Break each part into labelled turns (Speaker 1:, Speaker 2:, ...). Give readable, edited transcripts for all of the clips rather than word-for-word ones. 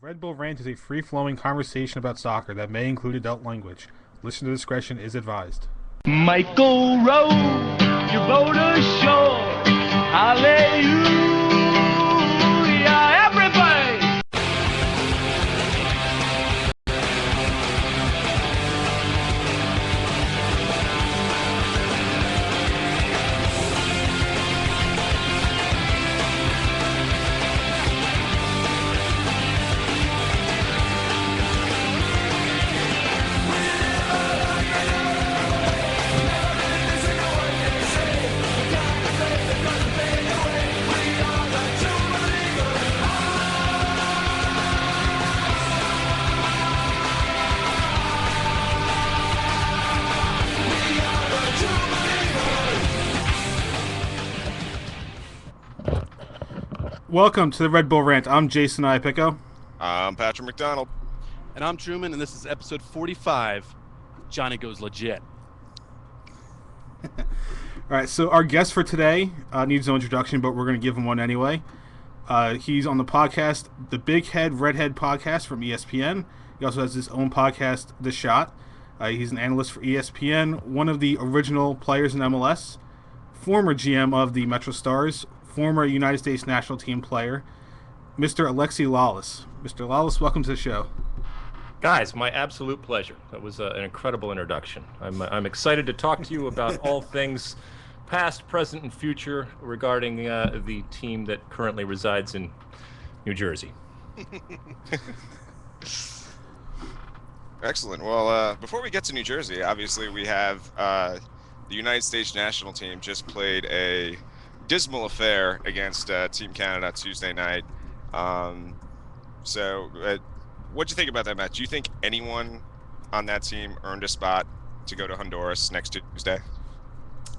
Speaker 1: Red Bull Rant is a free-flowing conversation about soccer that may include adult language. Listener discretion is advised.
Speaker 2: Michael Rowe, your boat ashore. Hallelujah, everybody.
Speaker 1: Welcome to the Red Bull Rant. I'm Jason Iapicco.
Speaker 3: I'm Patrick McDonald.
Speaker 4: And I'm Truman, and this is episode 45, Johnny Goes Legit.
Speaker 1: All right, so our guest for today needs no introduction, but we're going to give him one anyway. He's on the podcast, the Big Head Redhead podcast from ESPN. He also has his own podcast, The Shot. He's an analyst for ESPN, one of the original players in MLS, former GM of the Metro Stars, former United States national team player, Mr. Alexi Lawless. Mr. Lawless, welcome to the show.
Speaker 5: Guys, my absolute pleasure. That was an incredible introduction. I'm excited to talk to you about all things past, present, and future regarding the team that currently resides in New Jersey.
Speaker 3: Excellent. Well, before we get to New Jersey, obviously we have the United States national team just played a dismal affair against Team Canada Tuesday night. What'd you think about that match? Do you think anyone on that team earned a spot to go to Honduras next Tuesday?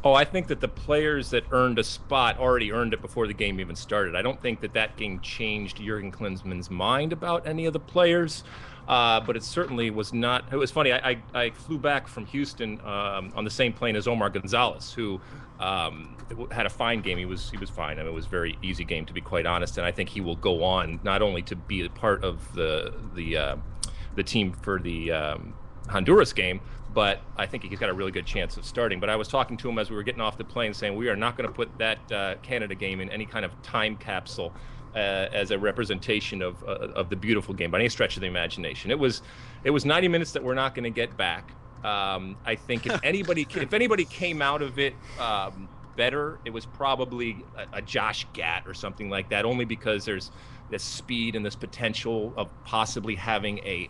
Speaker 5: Oh, I think that the players that earned a spot already earned it before the game even started. I don't think that game changed Jurgen Klinsmann's mind about any of the players. But it certainly was not. It was funny. I flew back from Houston on the same plane as Omar Gonzalez, who had a fine game. He was fine. I mean, it was a very easy game, to be quite honest. And I think he will go on not only to be a part of the team for the Honduras game, but I think he's got a really good chance of starting. But I was talking to him as we were getting off the plane, saying we are not going to put that Canada game in any kind of time capsule as a representation of the beautiful game by any stretch of the imagination. It was 90 minutes that we're not going to get back. I think if anybody came out of it better, it was probably a Josh Gatt or something like that, only because there's this speed and this potential of possibly having a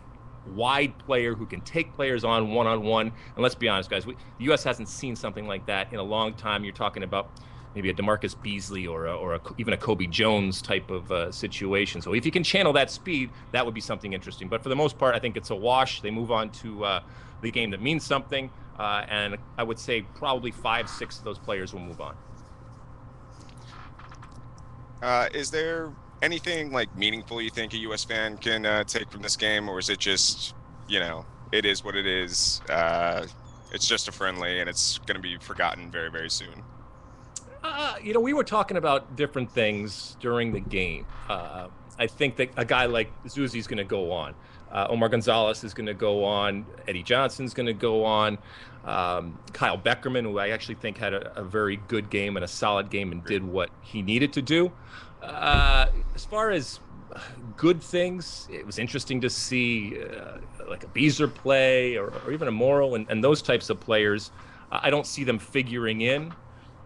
Speaker 5: wide player who can take players on one-on-one. And let's be honest, guys, the U.S. hasn't seen something like that in a long time. You're talking about maybe a DeMarcus Beasley or even a Kobe Jones type of situation. So if you can channel that speed, that would be something interesting. But for the most part, I think it's a wash. They move on to the game that means something. And I would say probably 5-6 of those players will move on.
Speaker 3: Is there anything like meaningful you think a U.S. fan can take from this game, or is it just, it is what it is? It's just a friendly, and it's going to be forgotten very, very soon.
Speaker 5: We were talking about different things during the game. I think that a guy like Zuzi's going to go on. Omar Gonzalez is going to go on. Eddie Johnson's going to go on. Kyle Beckerman, who I actually think had a very good game and a solid game and did what he needed to do. As far as good things, it was interesting to see like a Beezer play or even a Morrow and those types of players. I don't see them figuring in.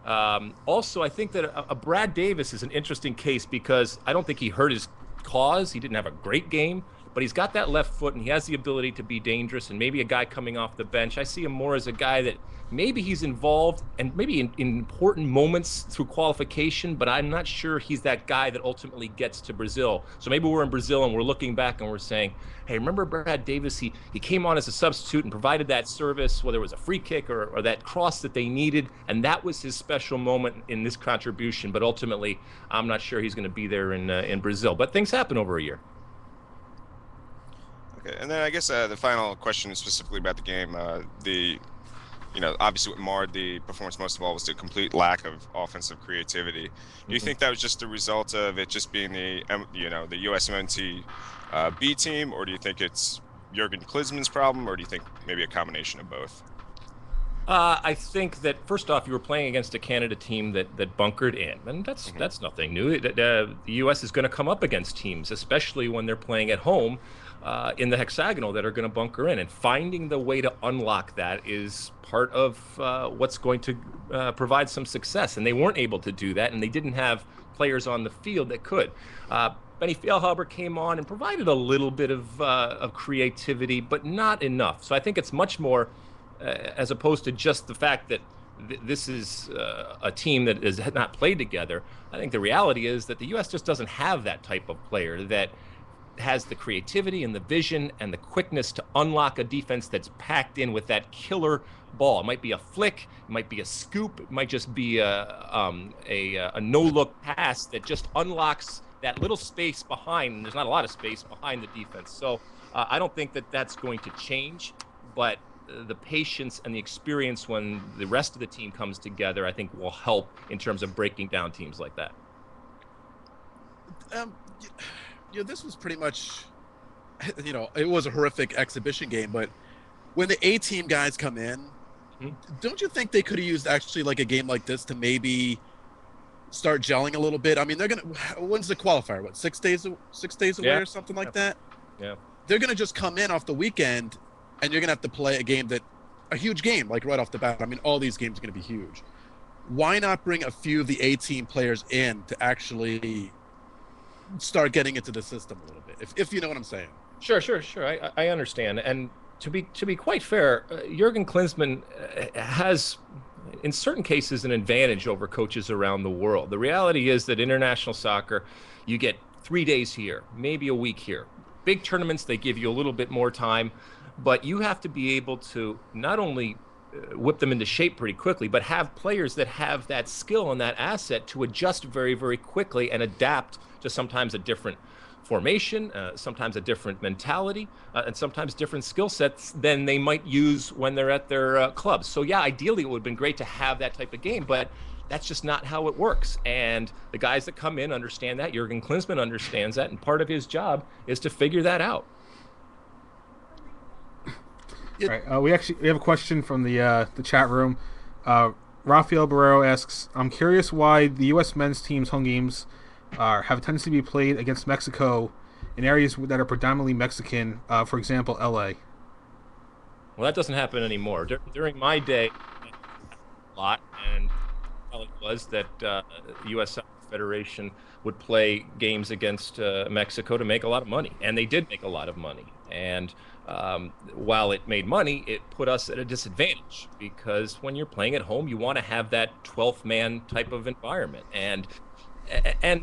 Speaker 5: Also, I think that a Brad Davis is an interesting case because I don't think he hurt his cause. He didn't have a great game, but he's got that left foot and he has the ability to be dangerous. And maybe a guy coming off the bench, I see him more as a guy that maybe he's involved and maybe in important moments through qualification, but I'm not sure he's that guy that ultimately gets to Brazil. So maybe we're in Brazil and we're looking back and we're saying, hey, remember Brad Davis? He came on as a substitute and provided that service, whether it was a free kick or that cross that they needed, and that was his special moment in this contribution. But ultimately, I'm not sure he's going to be there in Brazil. But things happen over a year.
Speaker 3: Okay, and then I guess the final question is specifically about the game. obviously what marred the performance most of all was the complete lack of offensive creativity. Do you think that was just the result of it just being the USMNT B team, or do you think it's Jurgen Klinsmann's problem, or do you think maybe a combination of both?
Speaker 5: I think that first off, you were playing against a Canada team that bunkered in, and that's nothing new. The U.S. is going to come up against teams, especially when they're playing at home in the hexagonal, that are going to bunker in, and finding the way to unlock that is part of what's going to provide some success. And they weren't able to do that, and they didn't have players on the field that could. Benny Feilhaber came on and provided a little bit of creativity, but not enough. So I think it's much more. As opposed to just the fact that this is a team that has not played together. I think the reality is that the U.S. just doesn't have that type of player that has the creativity and the vision and the quickness to unlock a defense that's packed in with that killer ball. It might be a flick, it might be a scoop, it might just be a no-look pass that just unlocks that little space behind, and there's not a lot of space behind the defense. So I don't think that that's going to change, but the patience and the experience when the rest of the team comes together, I think, will help in terms of breaking down teams like that.
Speaker 4: This was pretty much, it was a horrific exhibition game, but when the A team guys come in, don't you think they could have used actually like a game like this to maybe start gelling a little bit? I mean, when's the qualifier? What, 6 days away or something like that?
Speaker 5: Yeah.
Speaker 4: They're going to just come in off the weekend, and you're going to have to play a huge game, like right off the bat. I mean, all these games are going to be huge. Why not bring a few of the A-team players in to actually start getting into the system a little bit, if you know what I'm saying?
Speaker 5: Sure. I understand. And to be quite fair, Jurgen Klinsmann has, in certain cases, an advantage over coaches around the world. The reality is that international soccer, you get 3 days here, maybe a week here. Big tournaments, they give you a little bit more time. But you have to be able to not only whip them into shape pretty quickly, but have players that have that skill and that asset to adjust very, very quickly and adapt to sometimes a different formation, sometimes a different mentality, and sometimes different skill sets than they might use when they're at their clubs. So yeah, ideally it would have been great to have that type of game, but that's just not how it works. And the guys that come in understand that. Jurgen Klinsmann understands that, and part of his job is to figure that out.
Speaker 1: All right. We have a question from the chat room. Rafael Barrero asks, "I'm curious why the U.S. men's team's home games have a tendency to be played against Mexico in areas that are predominantly Mexican, for example, L.A."
Speaker 5: Well, that doesn't happen anymore. During my day, a lot, and it was that the U.S. Soccer Federation would play games against Mexico to make a lot of money, and they did make a lot of money. And while it made money, it put us at a disadvantage, because when you're playing at home, you want to have that 12th man type of environment, and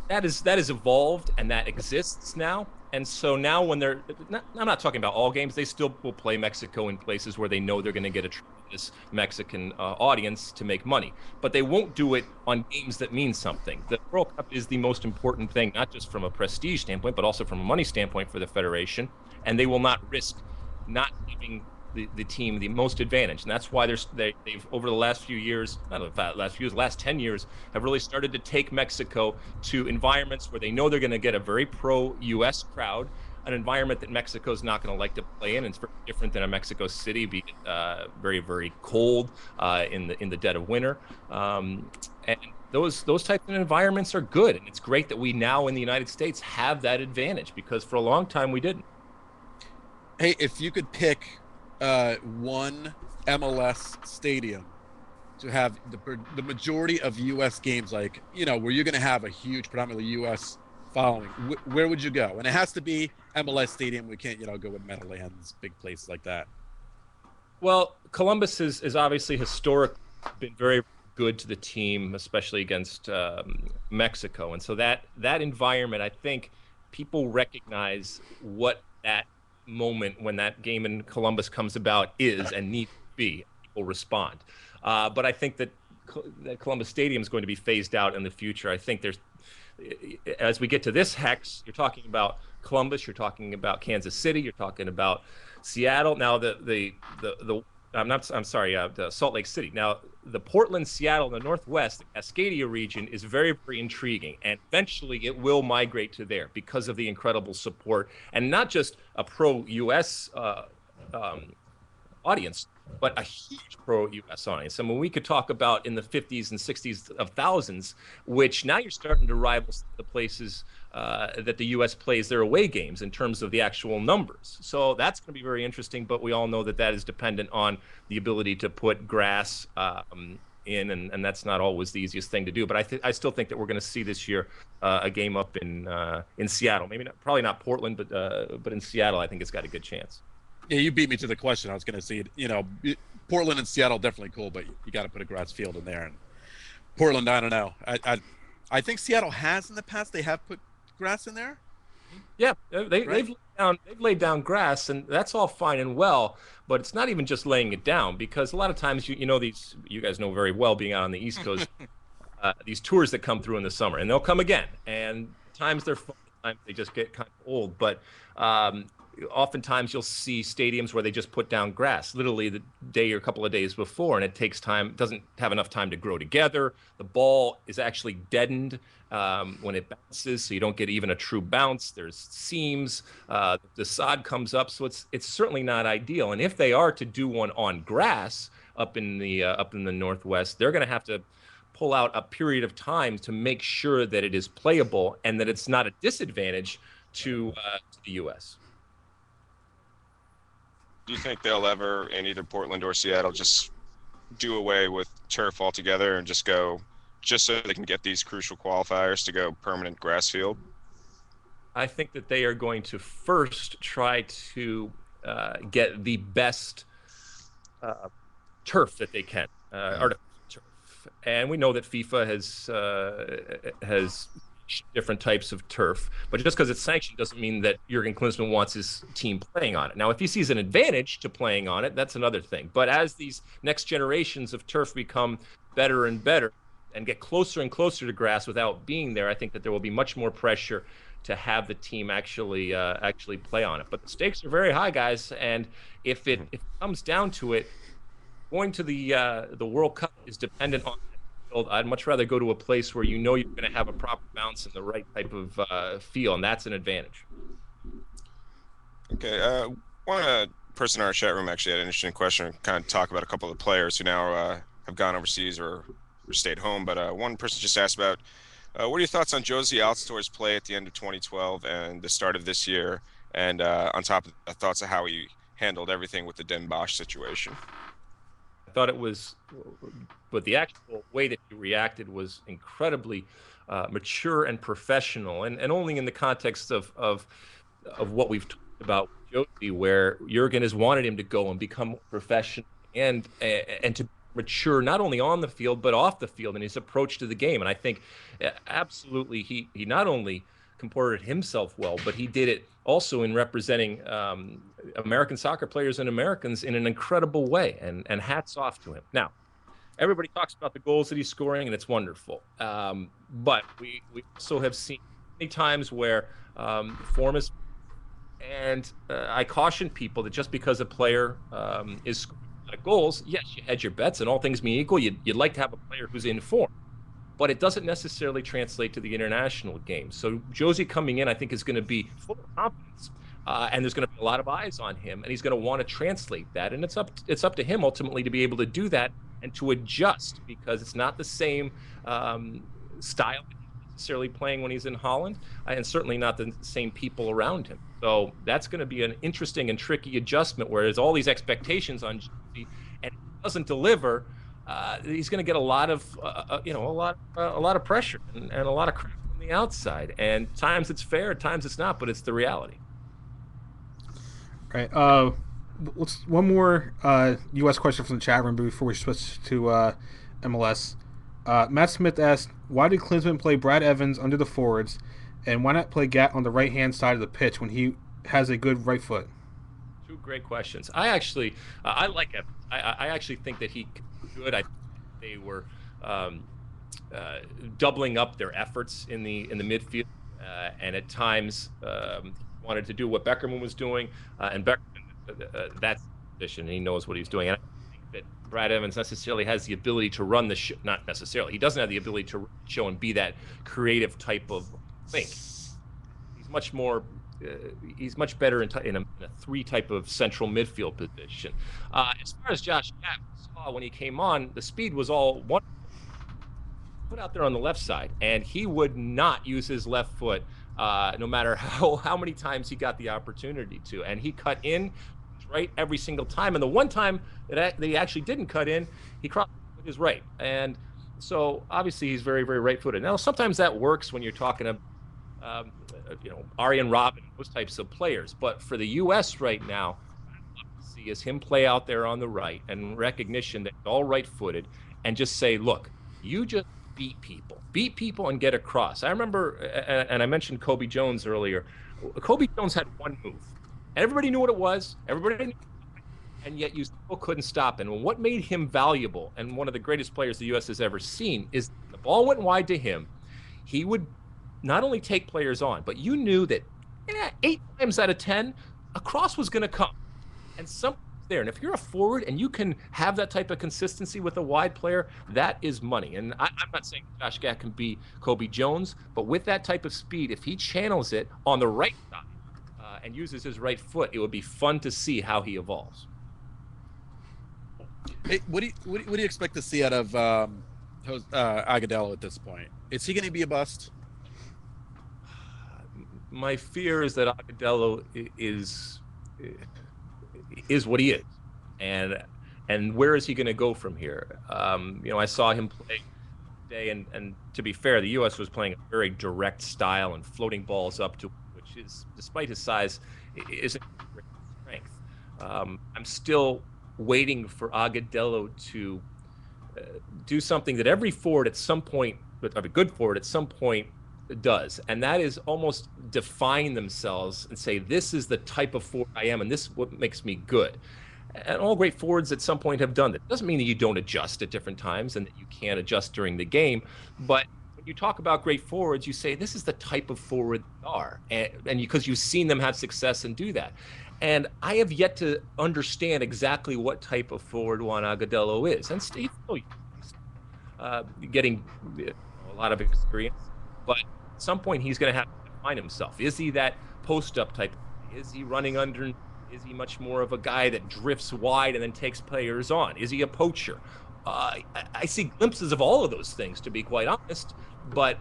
Speaker 5: that is evolved, and that exists now. And so now when I'm not talking about all games, they still will play Mexico in places where they know they're going to get a tremendous Mexican audience to make money, but they won't do it on games that mean something. The World Cup is the most important thing, not just from a prestige standpoint, but also from a money standpoint for the Federation, and they will not risk not giving the team the most advantage. And that's why they've over the last few years, last 10 years, have really started to take Mexico to environments where they know they're going to get a very pro-U.S. crowd, an environment that Mexico's not going to like to play in. It's very different than a Mexico City, being very, very cold in the dead of winter. And those types of environments are good. And it's great that we now in the United States have that advantage, because for a long time we didn't.
Speaker 4: Hey, if you could pick one MLS stadium to have the majority of U.S. games, like, where you're going to have a huge, predominantly U.S. following, where would you go? And it has to be MLS stadium. We can't, go with Meadowlands, big places like that.
Speaker 5: Well, Columbus is obviously historically been very good to the team, especially against Mexico. And so that environment, I think people recognize what that moment when that game in Columbus comes about is and needs to be. People respond. But I think that Columbus Stadium is going to be phased out in the future. I think as we get to this hex, you're talking about Columbus, you're talking about Kansas City, you're talking about Seattle. Now the I'm sorry, Salt Lake City. Now, the Portland, Seattle, the Northwest, the Cascadia region is very, very intriguing, and eventually it will migrate to there because of the incredible support, and not just a pro-U.S. Um, audience, but a huge pro-U.S. audience. I mean, we could talk about in the 50s and 60s of thousands, which now you're starting to rival the places that the U.S. plays their away games in terms of the actual numbers. So that's going to be very interesting, but we all know that that is dependent on the ability to put grass in, and that's not always the easiest thing to do. But I still think that we're going to see this year a game up in Seattle. Maybe not, probably not Portland, but in Seattle, I think it's got a good chance.
Speaker 4: Yeah, you beat me to the question. I was going to say, Portland and Seattle definitely cool, but you got to put a grass field in there. And Portland, I don't know. I think Seattle has in the past. They have put grass in there.
Speaker 5: Yeah, they've laid down grass, and that's all fine and well. But it's not even just laying it down, because a lot of times you guys know very well, being out on the East Coast, these tours that come through in the summer, and they'll come again. And times they're fun, times they just get kind of old. But oftentimes you'll see stadiums where they just put down grass literally the day or a couple of days before, and it takes time, doesn't have enough time to grow together. The ball is actually deadened when it bounces, so you don't get even a true bounce. There's seams, the sod comes up, so it's certainly not ideal. And if they are to do one on grass up in the Northwest, they're going to have to pull out a period of time to make sure that it is playable and that it's not a disadvantage to the U.S.
Speaker 3: Do you think they'll ever, in either Portland or Seattle, just do away with turf altogether and just so they can get these crucial qualifiers to go permanent grass field?
Speaker 5: I think that they are going to first try to get the best turf that they can, artificial turf. And we know that FIFA has different types of turf, but just because it's sanctioned doesn't mean that Jurgen Klinsmann wants his team playing on it. Now, if he sees an advantage to playing on it, that's another thing. But as these next generations of turf become better and better and get closer and closer to grass without being there, I think that there will be much more pressure to have the team actually play on it. But the stakes are very high, guys, and if it comes down to it, going to the World Cup is dependent on. I'd much rather go to a place where you're going to have a proper bounce and the right type of feel, and that's an advantage.
Speaker 3: Okay. One person in our chat room actually had an interesting question, kind of talk about a couple of the players who now have gone overseas or stayed home. But one person just asked about, what are your thoughts on Josie Altor's play at the end of 2012 and the start of this year, and on top of the thoughts of how he handled everything with the Den Bosch situation?
Speaker 5: I thought it was, but the actual way that he reacted was incredibly mature and professional, and only in the context of what we've talked about with Josie, where Jurgen has wanted him to go and become professional and to mature not only on the field but off the field in his approach to the game. And I think absolutely he not only comported himself well, but he did it also in representing American soccer players and Americans in an incredible way, and hats off to him. Now, everybody talks about the goals that he's scoring, and it's wonderful. But we also have seen many times where form is, and I caution people that just because a player is scoring a lot of goals, yes, you hedge your bets, and all things being equal, you'd like to have a player who's in form. But it doesn't necessarily translate to the international game. So Josie coming in, I think, is going to be full of confidence, and there's going to be a lot of eyes on him, and he's going to want to translate that. And it's up to him ultimately to be able to do that and to adjust, because it's not the same style that he's necessarily playing when he's in Holland, and certainly not the same people around him. So that's going to be an interesting and tricky adjustment, where there's all these expectations on Josie, and if he doesn't deliver, he's going to get a lot of pressure and a lot of crap from the outside. And times it's fair, times it's not, but it's the reality.
Speaker 1: All right. Let's one more U.S. question from the chat room before we switch to MLS. Matt Smith asked, why did Klinsmann play Brad Evans under the forwards, and why not play Gat on the right-hand side of the pitch when he has a good right foot?
Speaker 5: Two great questions. I actually I like Evans. I actually think that he good. I think they were doubling up their efforts in the midfield, and at times wanted to do what Beckerman was doing, and Beckerman that's the position. He knows what he's doing. And that Brad Evans necessarily has the ability to run the show. Not necessarily. He doesn't have the ability to show and be that creative type of think. He's much more. He's much better in a three type of central midfield position. As far as Josh Gabb saw when he came on, the speed was all one put out there on the left side, and he would not use his left foot, no matter how many times he got the opportunity to. And he cut in right every single time. And the one time that he actually didn't cut in, he crossed with his right. And so obviously he's very, very right-footed. Now sometimes that works when you're talking about Arjen Robben, those types of players. But for the U.S. right now, what I'd love to see is him play out there on the right and recognition that he's all right-footed, and just say, look, you just beat people and get across. I remember, and I mentioned Kobe Jones earlier. Kobe Jones had one move. Everybody knew what it was. Everybody knew, and yet you still couldn't stop him. And what made him valuable and one of the greatest players the U.S. has ever seen is the ball went wide to him. He would not only take players on, but you knew that 8 times out of 10, a cross was going to come. And something's there. And if you're a forward and you can have that type of consistency with a wide player, that is money. And I'm not saying Josh Gabb can be Kobe Jones, but with that type of speed, if he channels it on the right side and uses his right foot, it would be fun to see how he evolves.
Speaker 4: Hey, what do you expect to see out of Agudelo at this point? Is he going to be a bust?
Speaker 5: My fear is that Agudelo is what he is, and where is he going to go from here? I saw him play today, and to be fair, the U.S. was playing a very direct style and floating balls up to, which is, despite his size, isn't great strength. I'm still waiting for Agudelo to do something that every forward at some point, a good forward at some point, does, and that is almost define themselves and say, this is the type of forward I am, and this is what makes me good. And all great forwards at some point have done that. Doesn't mean that you don't adjust at different times and that you can't adjust during the game, but when you talk about great forwards, you say this is the type of forward they are, and because you've seen them have success and do that. And I have yet to understand exactly what type of forward Juan Agudelo is, and Steve getting a lot of experience, but at some point he's going to have to find himself. Is he that post-up type? Is he running under? Is he much more of a guy that drifts wide and then takes players on? Is he a poacher? I see glimpses of all of those things, to be quite honest, but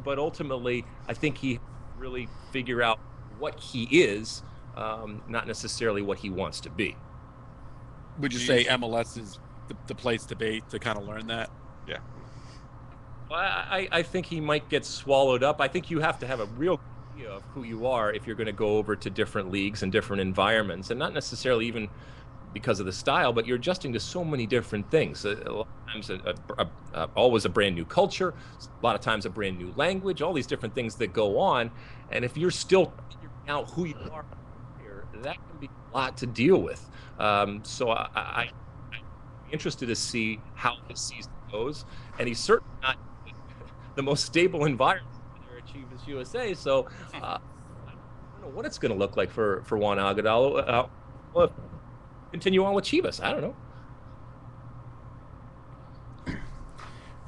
Speaker 5: ultimately I think he really figure out what he is, not necessarily what he wants to be.
Speaker 4: Would you say MLS is the place to be to kind of learn that?
Speaker 3: Yeah.
Speaker 5: Well, I think he might get swallowed up. I think you have to have a real idea of who you are if you're going to go over to different leagues and different environments, and not necessarily even because of the style, but you're adjusting to so many different things. A lot of times, always a brand new culture, a lot of times a brand new language, all these different things that go on. And if you're still figuring out who you are, that can be a lot to deal with. So I'm interested to see how this season goes. And he's certainly not the most stable environment for Chivas USA. So I don't know what it's going to look like for Juan Agudelo. Continue on with Chivas. I don't know.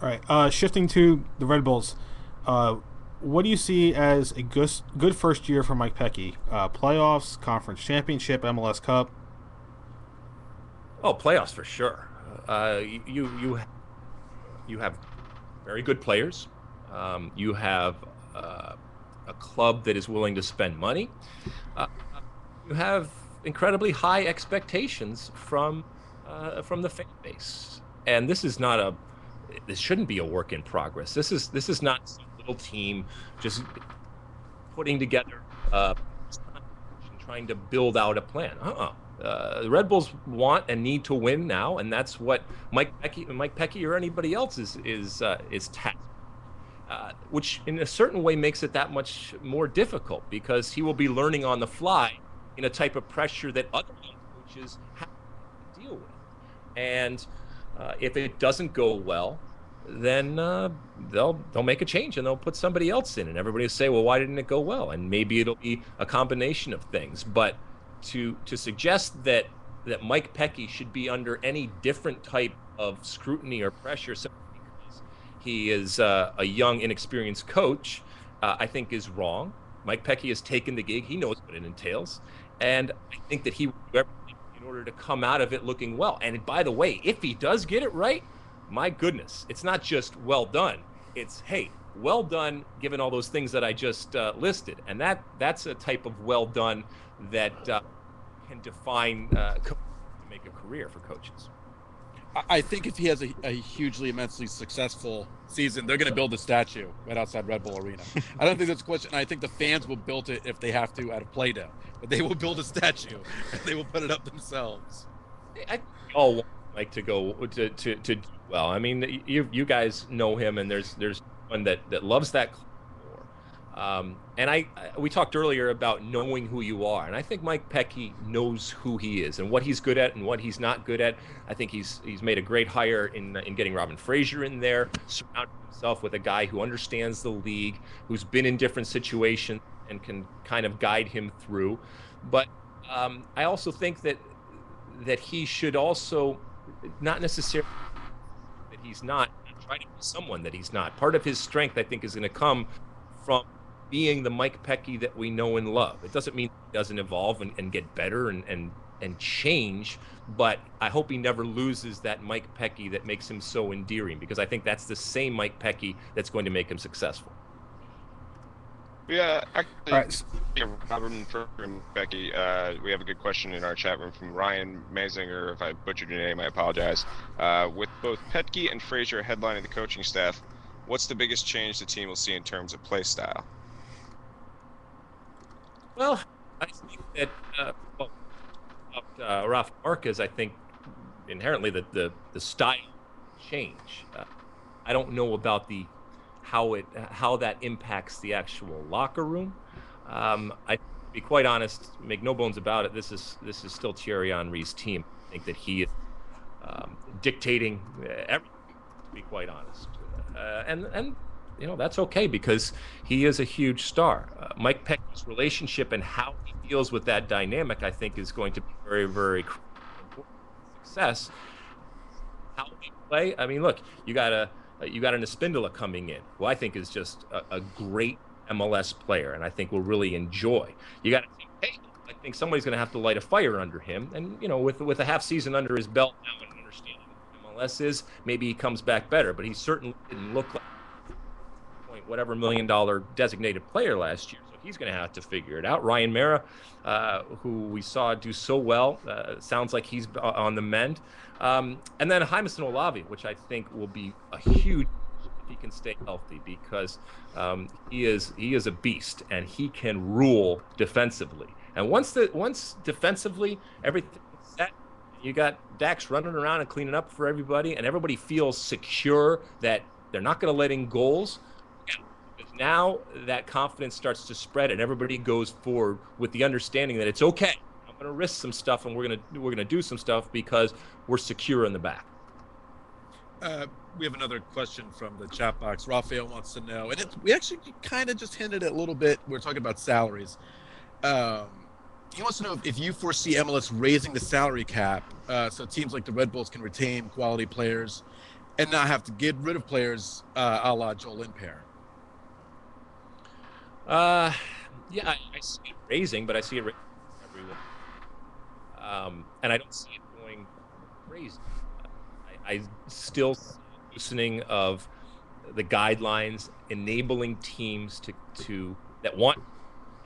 Speaker 1: All right. Shifting to the Red Bulls, what do you see as a good first year for Mike Pecky? Playoffs, conference championship, MLS Cup?
Speaker 5: Oh, playoffs for sure. You have very good players. You have a club that is willing to spend money. You have incredibly high expectations from the fan base, and this shouldn't be a work in progress. This is not some little team just putting together trying to build out a plan. The Red Bulls want and need to win now, and that's what Mike Pecky or anybody else is tasked. Which in a certain way makes it that much more difficult, because he will be learning on the fly in a type of pressure that other coaches have to deal with. And if it doesn't go well, then they'll make a change and they'll put somebody else in, and everybody will say, well, why didn't it go well? And maybe it'll be a combination of things. But to suggest that that Mike Pecky should be under any different type of scrutiny or pressure simply because he is a young, inexperienced coach, I think is wrong. Mike Pecky has taken the gig. He knows what it entails. And I think that he will do everything in order to come out of it looking well. And by the way, if he does get it right, my goodness, it's not just well done. It's, hey, well done given all those things that I just listed. And that's a type of well done that can define to make a career for coaches.
Speaker 4: I think if he has a hugely, immensely successful season, they're going to build a statue right outside Red Bull Arena. I don't think that's a question. I think the fans will build it if they have to out of Play-Doh. But they will build a statue and they will put it up themselves.
Speaker 5: I all want Mike to go to do well. I mean, you guys know him, and there's one that loves that club more. And we talked earlier about knowing who you are, and I think Mike Pecky knows who he is and what he's good at and what he's not good at. I think he's made a great hire in getting Robin Fraser in there, surrounding himself with a guy who understands the league, who's been in different situations and can kind of guide him through. But I also think that he should also not necessarily that he's not try to be someone that he's not. Part of his strength, I think, is going to come from being the Mike Pecky that we know and love. It doesn't mean he doesn't evolve and get better and change, but I hope he never loses that Mike Pecky that makes him so endearing, because I think that's the same Mike Pecky that's going to make him successful.
Speaker 3: Yeah, actually,
Speaker 1: All right.
Speaker 3: Robin from Becky, we have a good question in our chat room from Ryan Mazinger. If I butchered your name, I apologize. With both Petke and Frazier headlining the coaching staff, what's the biggest change the team will see in terms of play style?
Speaker 5: Well, I think that Rafa Marquez, I think inherently that the style change. I don't know about how that impacts the actual locker room. I to be quite honest, make no bones about it, this is still Thierry Henry's team. I think that he is dictating everything, to be quite honest. And you know, that's okay because he is a huge star. Mike Pecky's relationship and how he deals with that dynamic, I think, is going to be very, very important success. How they play, I mean, look, you got an Espindola coming in, who I think is just a great MLS player, and I think we'll really enjoy. You got to think, hey, I think somebody's going to have to light a fire under him, and you know, with a half season under his belt now and understanding what MLS is, maybe he comes back better. But he certainly didn't look like whatever $1 million designated player last year, so he's going to have to figure it out. Ryan Mera, who we saw do so well, sounds like he's on the mend. And then Jameson Olavi, which I think will be a huge if he can stay healthy, because he is a beast and he can rule defensively. And once defensively everything's set, you got Dax running around and cleaning up for everybody, and everybody feels secure that they're not going to let in goals. Because now that confidence starts to spread, and everybody goes forward with the understanding that it's okay. I'm going to risk some stuff, and we're going to do some stuff because we're secure in the back.
Speaker 4: We have another question from the chat box. Raphael wants to know, and we actually kind of just hinted it a little bit. We're talking about salaries. He wants to know if you foresee MLS raising the salary cap so teams like the Red Bulls can retain quality players and not have to get rid of players a la Joel Imper.
Speaker 5: Yeah, I see it raising, but I see it raising everywhere. And I don't see it going crazy. I still see loosening of the guidelines, enabling teams that want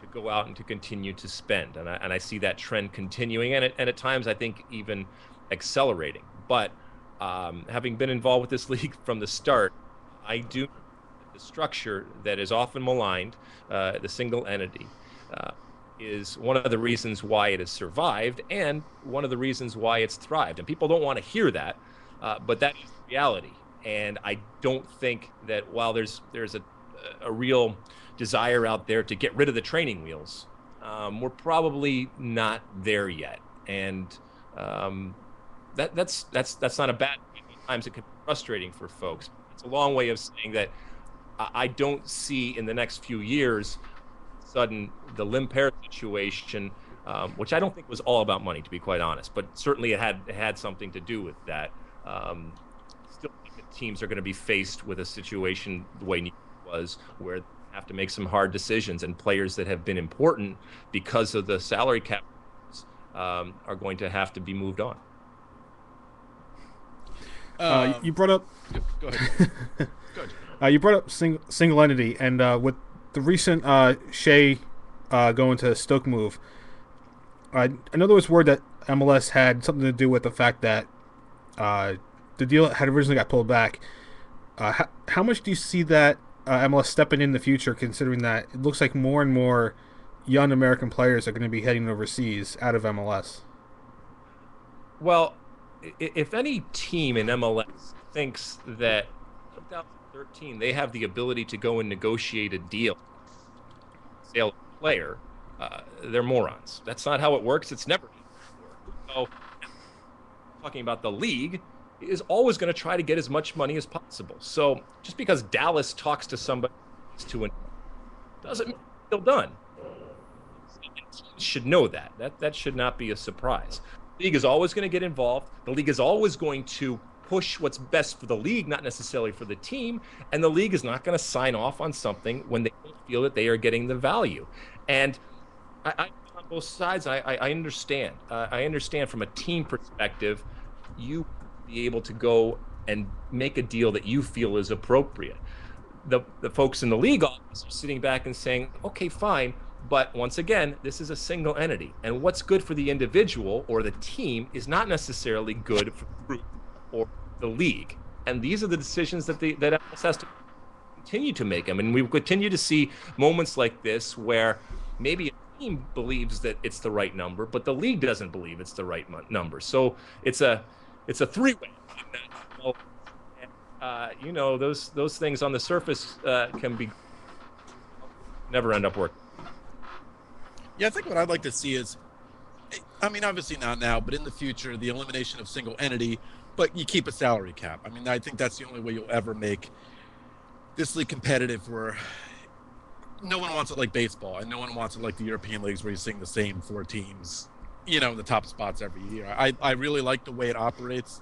Speaker 5: to go out and to continue to spend, and I see that trend continuing, and at times I think even accelerating. But having been involved with this league from the start, I do the structure that is often maligned, the single entity, is one of the reasons why it has survived and one of the reasons why it's thrived. And people don't want to hear that, but that is the reality. And I don't think that while there's a real desire out there to get rid of the training wheels, we're probably not there yet. And that's not a bad thing. Sometimes it can be frustrating for folks. It's a long way of saying that I don't see in the next few years sudden the Limper situation which I don't think was all about money, to be quite honest, but certainly it had something to do with that. Still think that teams are going to be faced with a situation the way New York was, where they have to make some hard decisions, and players that have been important because of the salary cap are going to have to be moved on.
Speaker 1: You brought up.
Speaker 4: Go ahead.
Speaker 1: You brought up single entity, and with the recent Shea going to Stoke move, I know there was word that MLS had something to do with the fact that the deal had originally got pulled back. How much do you see that MLS stepping in the future, considering that it looks like more and more young American players are going to be heading overseas out of MLS?
Speaker 5: Well, if any team in MLS thinks that 2013 they have the ability to go and negotiate a deal, sale a player, they're morons. That's not how it works. It's never worked. So, talking about the league is always going to try to get as much money as possible. So just because Dallas talks to somebody doesn't mean it's still done. Teams should know that. That should not be a surprise. The league is always going to get involved. The league is always going to push what's best for the league, not necessarily for the team. And the league is not going to sign off on something when they don't feel that they are getting the value. And I on both sides, I understand. I understand from a team perspective, you be able to go and make a deal that you feel is appropriate. The folks in the league office are sitting back and saying, okay, fine. But once again, this is a single entity. And what's good for the individual or the team is not necessarily good for the group or the league. And these are the decisions that that MLS has to continue to make. I mean, we continue to see moments like this where maybe a team believes that it's the right number, but the league doesn't believe it's the right number. So it's a three-way. Those things on the surface can be never end up working.
Speaker 4: Yeah, I think what I'd like to see is, I mean, obviously not now, but in the future, the elimination of single entity, but you keep a salary cap. I mean, I think that's the only way you'll ever make this league competitive, where no one wants it like baseball, and no one wants it like the European leagues where you're seeing the same four teams, in the top spots every year. I really like the way it operates,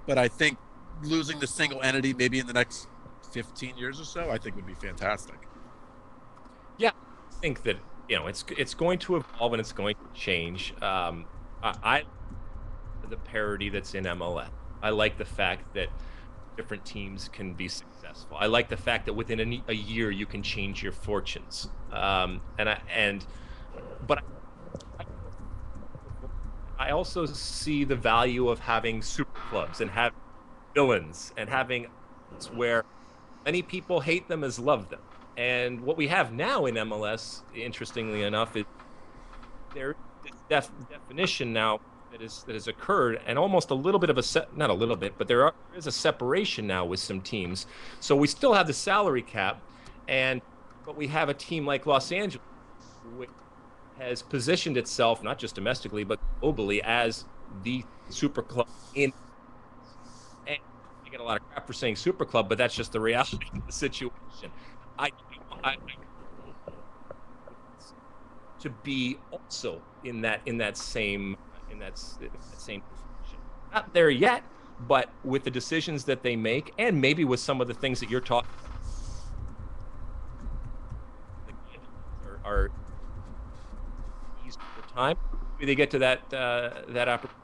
Speaker 4: but I think losing the single entity maybe in the next 15 years or so, I think would be fantastic.
Speaker 5: Yeah, I think that it's going to evolve and it's going to change. I the parity that's in MLS. I like the fact that different teams can be successful. I like the fact that within a year you can change your fortunes. But I also see the value of having super clubs and having villains and having where many people hate them as love them. And what we have now in MLS, interestingly enough, is there is definition now that has occurred, and almost a little bit of not a little bit, but there is a separation now with some teams. So we still have the salary cap, but we have a team like Los Angeles, which has positioned itself not just domestically but globally as the super club in. And I get a lot of crap for saying super club, but that's just the reality of the situation. I to be also in that same position. Not there yet, but with the decisions that they make, and maybe with some of the things that you're talking are easy for time. Maybe they get to that opportunity.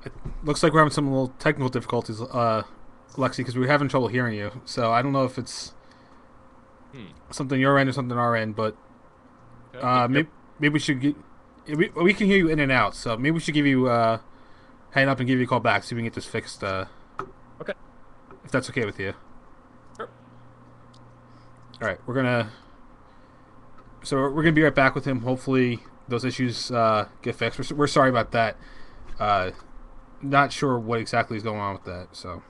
Speaker 1: It looks like we're having some little technical difficulties, Lexi, because we're having trouble hearing you. So I don't know if it's something your end or something our end, but maybe we should get. We can hear you in and out, so maybe we should give you hang up and give you a call back so we can get this fixed.
Speaker 5: Okay,
Speaker 1: if that's okay with you.
Speaker 5: Sure.
Speaker 1: All right, we're gonna be right back with him. Hopefully those issues get fixed. We're sorry about that. Not sure what exactly is going on with that. So,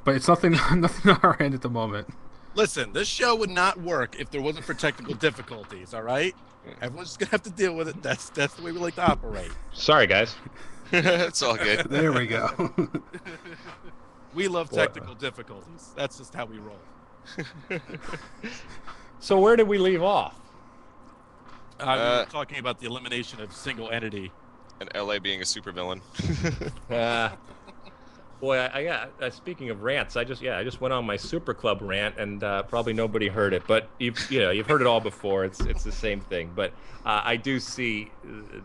Speaker 1: but it's nothing on our end at the moment.
Speaker 4: Listen, this show would not work if there wasn't for technical difficulties. All right, everyone's just gonna have to deal with it. That's the way we like to operate.
Speaker 5: Sorry, guys.
Speaker 3: It's all good.
Speaker 1: There we go.
Speaker 4: We love technical difficulties. That's just how we roll.
Speaker 5: So where did we leave off?
Speaker 4: We were talking about the elimination of single entity.
Speaker 3: And LA being a supervillain.
Speaker 5: Boy, speaking of rants, I just went on my Super Club rant, and probably nobody heard it, but you've heard it all before. It's the same thing, but I do see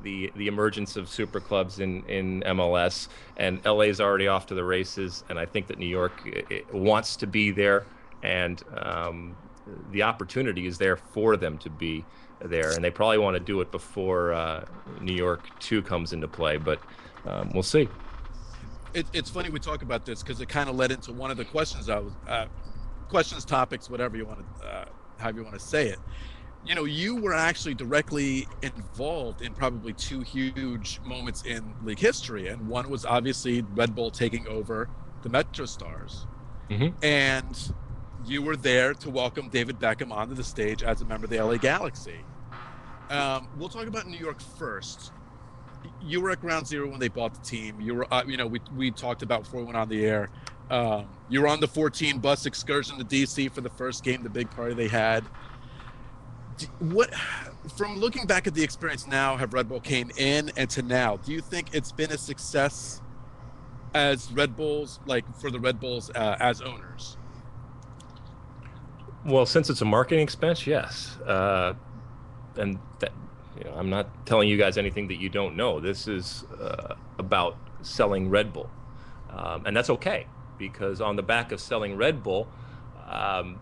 Speaker 5: the emergence of super clubs in MLS, and LA's already off to the races, and I think that New York wants to be there, and the opportunity is there for them to be there, and they probably want to do it before New York 2 comes into play, but we'll see.
Speaker 4: It's funny we talk about this because it kind of led into one of the questions topics, whatever you want to, however you want to say it. You know, you were actually directly involved in probably 2 huge moments in league history, and one was obviously Red Bull taking over the Metro Stars, and you were there to welcome David Beckham onto the stage as a member of the LA Galaxy. We'll talk about New York first. You were at ground zero when they bought the team. You were, we talked about before we went on the air. You were on the 14 bus excursion to DC for the first game, the big party they had. From looking back at the experience now, have Red Bull came in and to now, do you think it's been a success as Red Bulls, like for the Red Bulls as owners?
Speaker 5: Well, since it's a marketing expense, yes. And that, I'm not telling you guys anything that you don't know. This is about selling Red Bull. And that's okay, because on the back of selling Red Bull,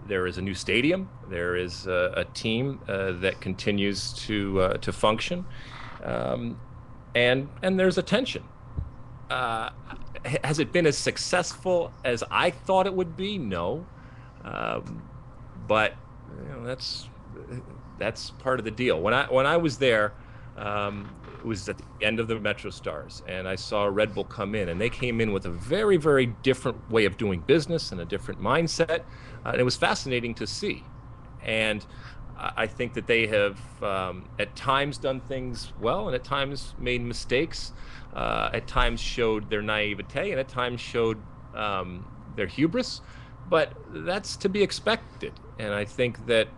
Speaker 5: there is a new stadium. There is a team that continues to function. And there's attention. Has it been as successful as I thought it would be? No. But that's part of the deal. When I was there, it was at the end of the Metro Stars, and I saw Red Bull come in, and they came in with a very, very different way of doing business and a different mindset, and it was fascinating to see. And I think that they have at times done things well, and at times made mistakes, at times showed their naivete, and at times showed their hubris, but that's to be expected. And I think that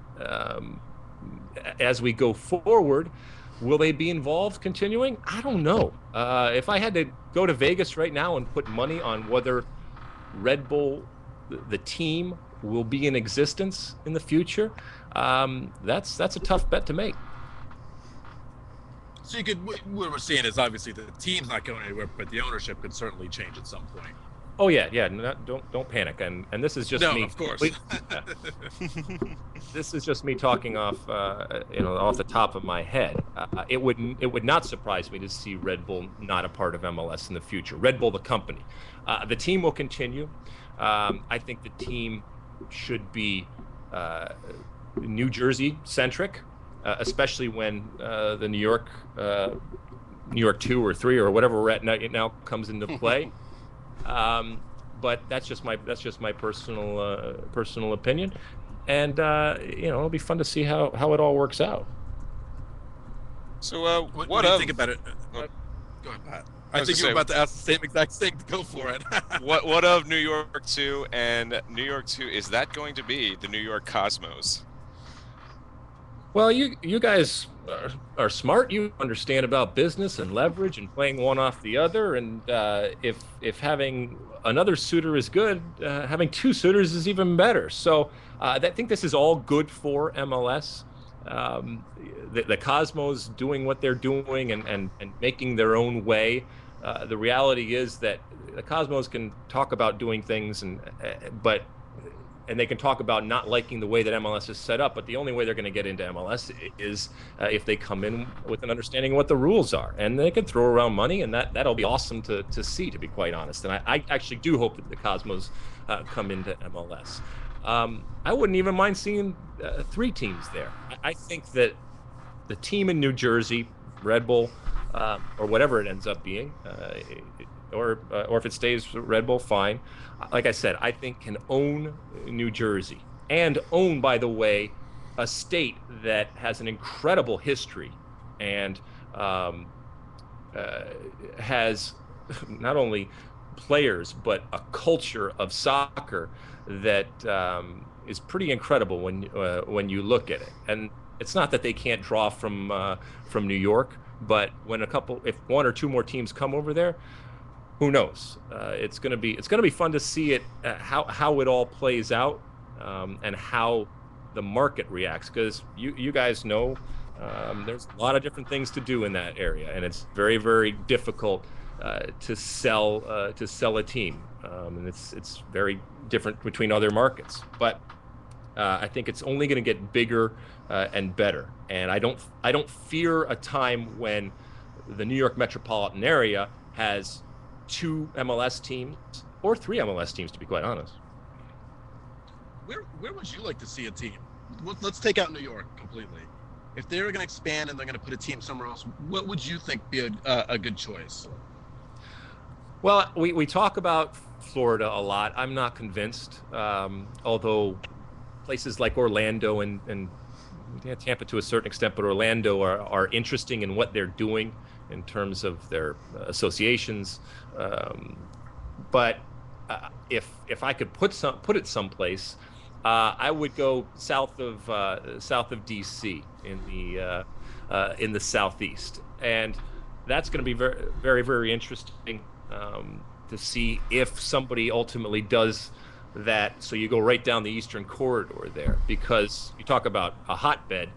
Speaker 5: as we go forward, will they be involved continuing? I don't know. If I had to go to Vegas right now and put money on whether Red Bull, the team, will be in existence in the future, that's a tough bet to make.
Speaker 4: So what we're seeing is obviously the team's not going anywhere, but the ownership could certainly change at some point.
Speaker 5: Oh yeah. Don't panic. And this is just me.
Speaker 4: No, of course.
Speaker 5: This is just me talking off the top of my head. It would not surprise me to see Red Bull not a part of MLS in the future. Red Bull, the company, the team will continue. I think the team should be New Jersey centric, especially when the New York 2 or 3 or whatever we're at now comes into play. But that's just my personal opinion, and it'll be fun to see how it all works out.
Speaker 3: So
Speaker 4: what do you think about it? Go ahead, Pat. I think you're about to ask the same exact thing. Go for it.
Speaker 3: what of New York 2 and New York 2? Is that going to be the New York Cosmos?
Speaker 5: Well, you guys are smart. You understand about business and leverage and playing one off the other. And if having another suitor is good, having 2 suitors is even better. So I think this is all good for MLS. The Cosmos doing what they're doing and making their own way. The reality is that the Cosmos can talk about doing things, and they can talk about not liking the way that MLS is set up, but the only way they're going to get into MLS is if they come in with an understanding of what the rules are. And they can throw around money, and that'll be awesome to see, to be quite honest. And I actually do hope that the Cosmos come into MLS. I wouldn't even mind seeing 3 teams there. I think that the team in New Jersey, Red Bull, or whatever it ends up being, or if it stays Red Bull, fine. Like I said, I think can own New Jersey and own, by the way, a state that has an incredible history and uh, has not only players but a culture of soccer that is pretty incredible when you look at it. And it's not that they can't draw from New York, but if one or two more teams come over there, who knows? It's gonna be fun to see it how it all plays out, and how the market reacts, because you guys know, there's a lot of different things to do in that area, and it's very, very difficult to sell a team, and it's very different between other markets. But I think it's only going to get bigger and better, and I don't fear a time when the New York metropolitan area has two MLS teams or three MLS teams, to be quite honest.
Speaker 4: Where would you like to see a team? Let's take out New York completely. If they're going to expand and they're going to put a team somewhere else, what would you think be a good choice?
Speaker 5: Well, we talk about Florida a lot. I'm not convinced, although places like Orlando and yeah, Tampa to a certain extent, but Orlando are interesting in what they're doing in terms of their associations. But if I could put it someplace, I would go south of DC in the southeast, and that's going to be very, very, very interesting to see if somebody ultimately does that. So you go right down the eastern corridor there, because you talk about a hotbed,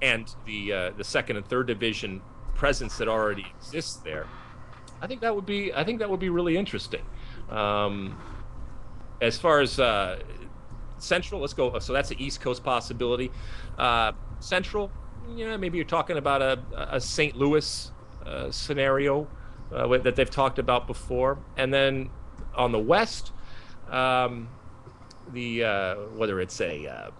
Speaker 5: and the second and third division presence that already exists there. I think that would be really interesting. As far as Central, let's go. So that's the East Coast possibility. Central, yeah, maybe you're talking about a St. Louis scenario that they've talked about before, and then on the West, whether it's a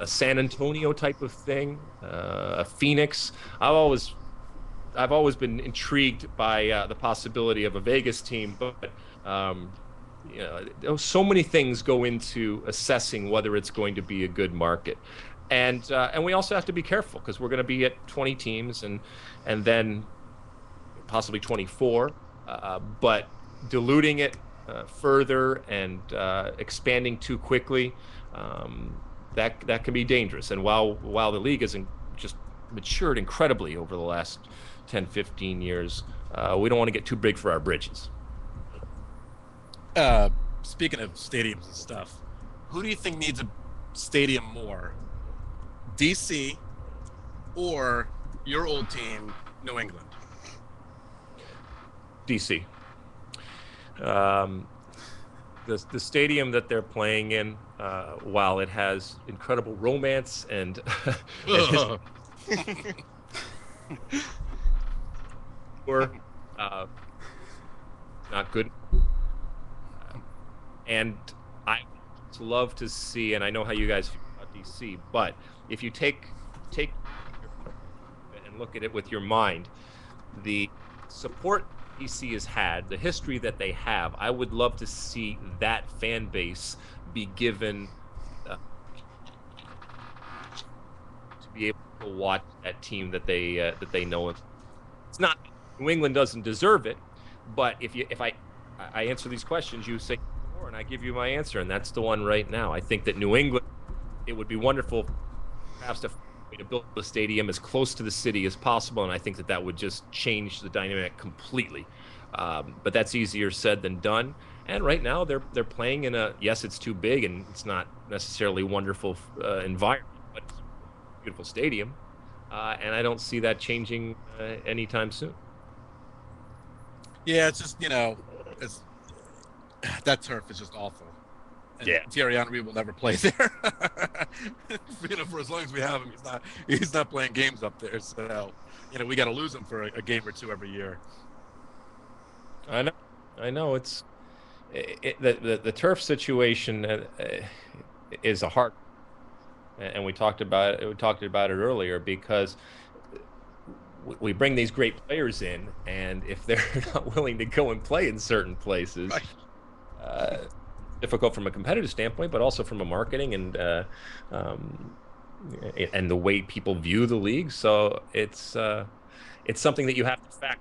Speaker 5: San Antonio type of thing, a Phoenix. I've always been intrigued by the possibility of a Vegas team, but so many things go into assessing whether it's going to be a good market, and we also have to be careful, because we're going to be at 20 teams and then possibly 24, but diluting it further and expanding too quickly, that can be dangerous. And while the league hasn't just matured incredibly over the last 10, 15 years, we don't want to get too big for our britches.
Speaker 4: Speaking of stadiums and stuff, who do you think needs a stadium more? DC or your old team, New England?
Speaker 5: DC. The stadium that they're playing in, while it has incredible romance and, not good. And I would love to see, and I know how you guys feel about DC, but if you take and look at it with your mind, the support DC has had, the history that they have, I would love to see that fan base be given to be able to watch that team that they know. It's not, New England doesn't deserve it, but if I answer these questions, you say more, and I give you my answer, and that's the one right now. I think that New England, it would be wonderful perhaps to build a stadium as close to the city as possible, and I think that would just change the dynamic completely. But that's easier said than done. And right now they're playing in yes, it's too big and it's not necessarily wonderful environment, but it's a beautiful stadium, and I don't see that changing anytime soon.
Speaker 4: Yeah, it's just that turf is just awful. And
Speaker 5: yeah,
Speaker 4: Thierry Henry will never play there. For as long as we have him, he's not playing games up there. So, we got to lose him for a game or two every year.
Speaker 5: I know. It's the turf situation is a hard, and we talked about it earlier, because we bring these great players in, and if they're not willing to go and play in certain places. Right. Difficult from a competitive standpoint, but also from a marketing and the way people view the league. So it's it's something that you have to factor.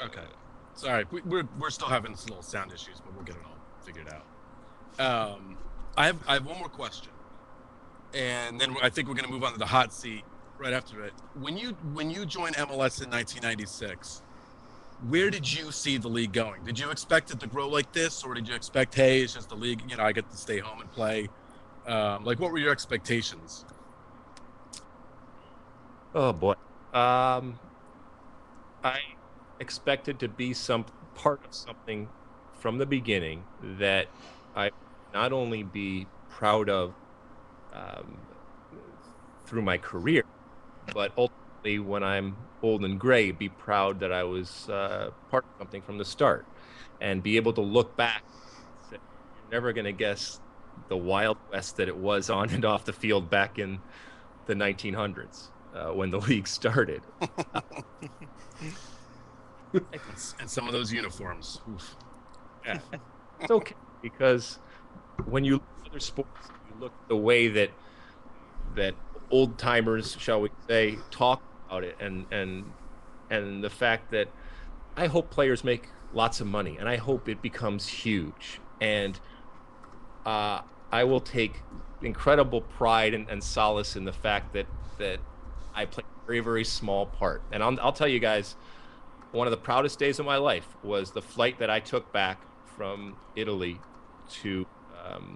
Speaker 4: Okay. Sorry, we're still having some little sound issues, but we'll get it all figured out. I have one more question, and then I think we're going to move on to the hot seat right after it. When you joined MLS in 1996, where did you see the league going? Did you expect it to grow like this, or did you expect, hey, it's just the league, I get to stay home and play? Like, what were your expectations?
Speaker 5: Oh boy. I expected to be some part of something from the beginning that I not only be proud of um, through my career, but ultimately when I'm old and gray, be proud that I was part of something from the start, and be able to look back and say, you're never going to guess the Wild West that it was on and off the field back in the 1900s when the league started.
Speaker 4: And some of those uniforms. Oof.
Speaker 5: Yeah, it's okay, because when you look at other sports, you look at the way that old timers, shall we say, talk about it, and the fact that I hope players make lots of money, and I hope it becomes huge, and I will take incredible pride and solace in the fact that I played a very, very small part. And I'll tell you guys, one of the proudest days of my life was the flight that I took back from Italy to,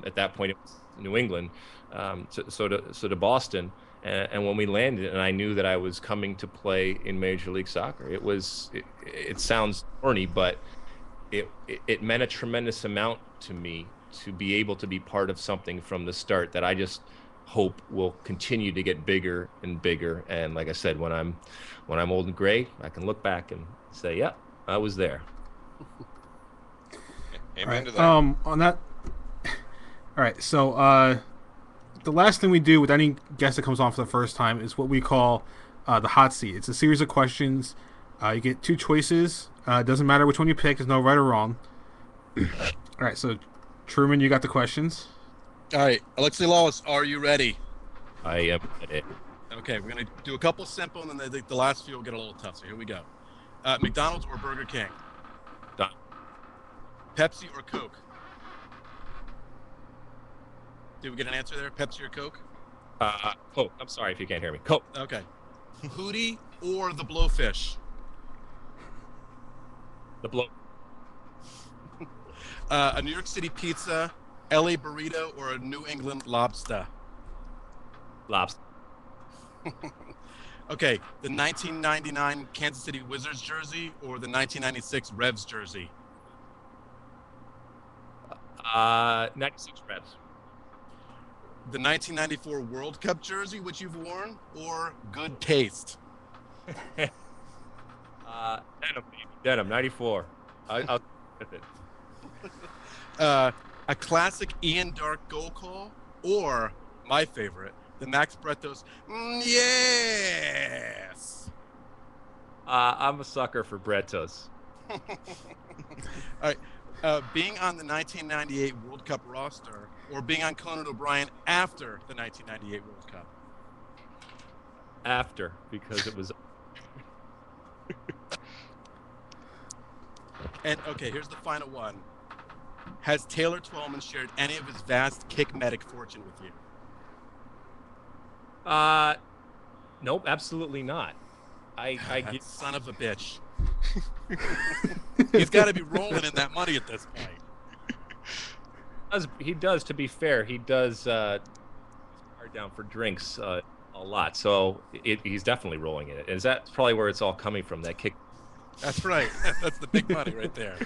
Speaker 5: at that point, it was New England, to Boston. And when we landed, and I knew that I was coming to play in Major League Soccer, it sounds corny, but it meant a tremendous amount to me to be able to be part of something from the start that I just hope will continue to get bigger and bigger. And like I said, when I'm old and gray, I can look back and say, yeah, I was there.
Speaker 3: Amen to that.
Speaker 1: On that. All right. So the last thing we do with any guest that comes on for the first time is what we call the hot seat. It's a series of questions. You get two choices. It doesn't matter which one you pick. There's no right or wrong. All right. So, Truman, you got the questions.
Speaker 4: All right, Alexi Lawless, are you ready?
Speaker 5: I am ready.
Speaker 4: Okay, we're going to do a couple simple, and then the last few will get a little tough. So here we go. McDonald's or Burger King?
Speaker 5: Done.
Speaker 4: Pepsi or Coke? Did we get an answer there? Pepsi or Coke?
Speaker 5: Coke. I'm sorry if you can't hear me. Coke.
Speaker 4: Okay. Hootie or the Blowfish?
Speaker 5: The blow.
Speaker 4: A New York City pizza, LA burrito, or a New England lobster?
Speaker 5: Lobster.
Speaker 4: Okay, the 1999 Kansas City Wizards jersey or the 1996 Revs jersey?
Speaker 5: 96 Reds.
Speaker 4: The 1994 World Cup jersey, which you've worn, or good taste?
Speaker 5: Denim, baby. Denim, 94. I'll with it.
Speaker 4: A classic Ian Dark goal call, or my favorite, the Max Bretos, yes!
Speaker 5: I'm a sucker for Bretos.
Speaker 4: All right. Being on the 1998 World Cup roster, or being on Conan O'Brien after the 1998 World Cup?
Speaker 5: After, because it was.
Speaker 4: And okay, here's the final one. Has Taylor Twellman shared any of his vast kick-medic fortune with you?
Speaker 5: Nope, absolutely not. I
Speaker 4: That son of a bitch. He's got to be rolling in that money at this point.
Speaker 5: he does. To be fair, he does card down for drinks a lot. So he's definitely rolling in it. Is that probably where it's all coming from? That kick.
Speaker 4: That's right. That's the big money right there.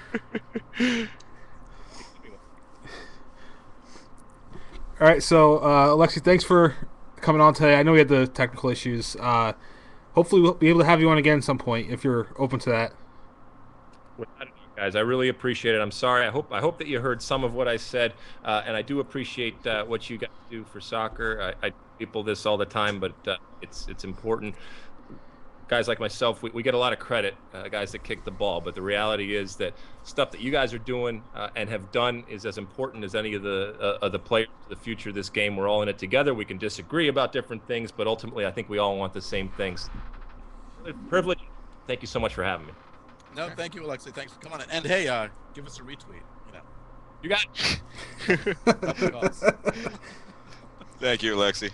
Speaker 1: All right, so Alexi, thanks for coming on today. I know we had the technical issues. Hopefully, we'll be able to have you on again at some point if you're open to that.
Speaker 5: Guys, I really appreciate it. I'm sorry. I hope that you heard some of what I said, and I do appreciate what you guys do for soccer. I tell people this all the time, but it's important. guys like myself, we get a lot of credit, guys that kick the ball. But the reality is that stuff that you guys are doing and have done is as important as any of the players for the future of this game. We're all in it together. We can disagree about different things, but ultimately, I think we all want the same things. Privilege. Thank you so much for having me.
Speaker 4: No, thank you, Alexei. Thanks for coming on. And hey, give us a retweet.
Speaker 5: You got
Speaker 4: it.
Speaker 3: Thank you, Alexi.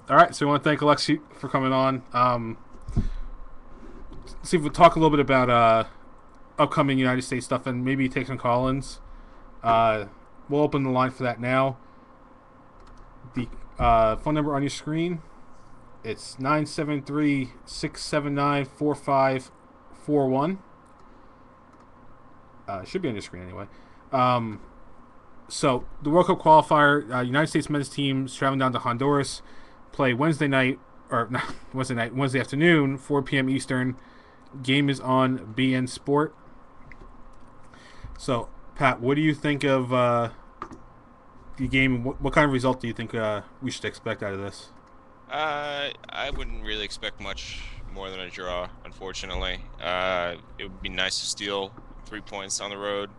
Speaker 1: All right, so we want to thank Alexi for coming on. See if we'll talk a little bit about upcoming United States stuff and maybe take some call-ins. We'll open the line for that now. The phone number on your screen, it's 973-679-4541. It should be on your screen anyway. So the World Cup qualifier, United States men's teams traveling down to Honduras, play Wednesday afternoon, 4 p.m. Eastern. Game is on BN Sport. So, Pat, what do you think of the game? What kind of result do you think we should expect out of this?
Speaker 3: I wouldn't really expect much more than a draw, unfortunately. It would be nice to steal 3 points on the road,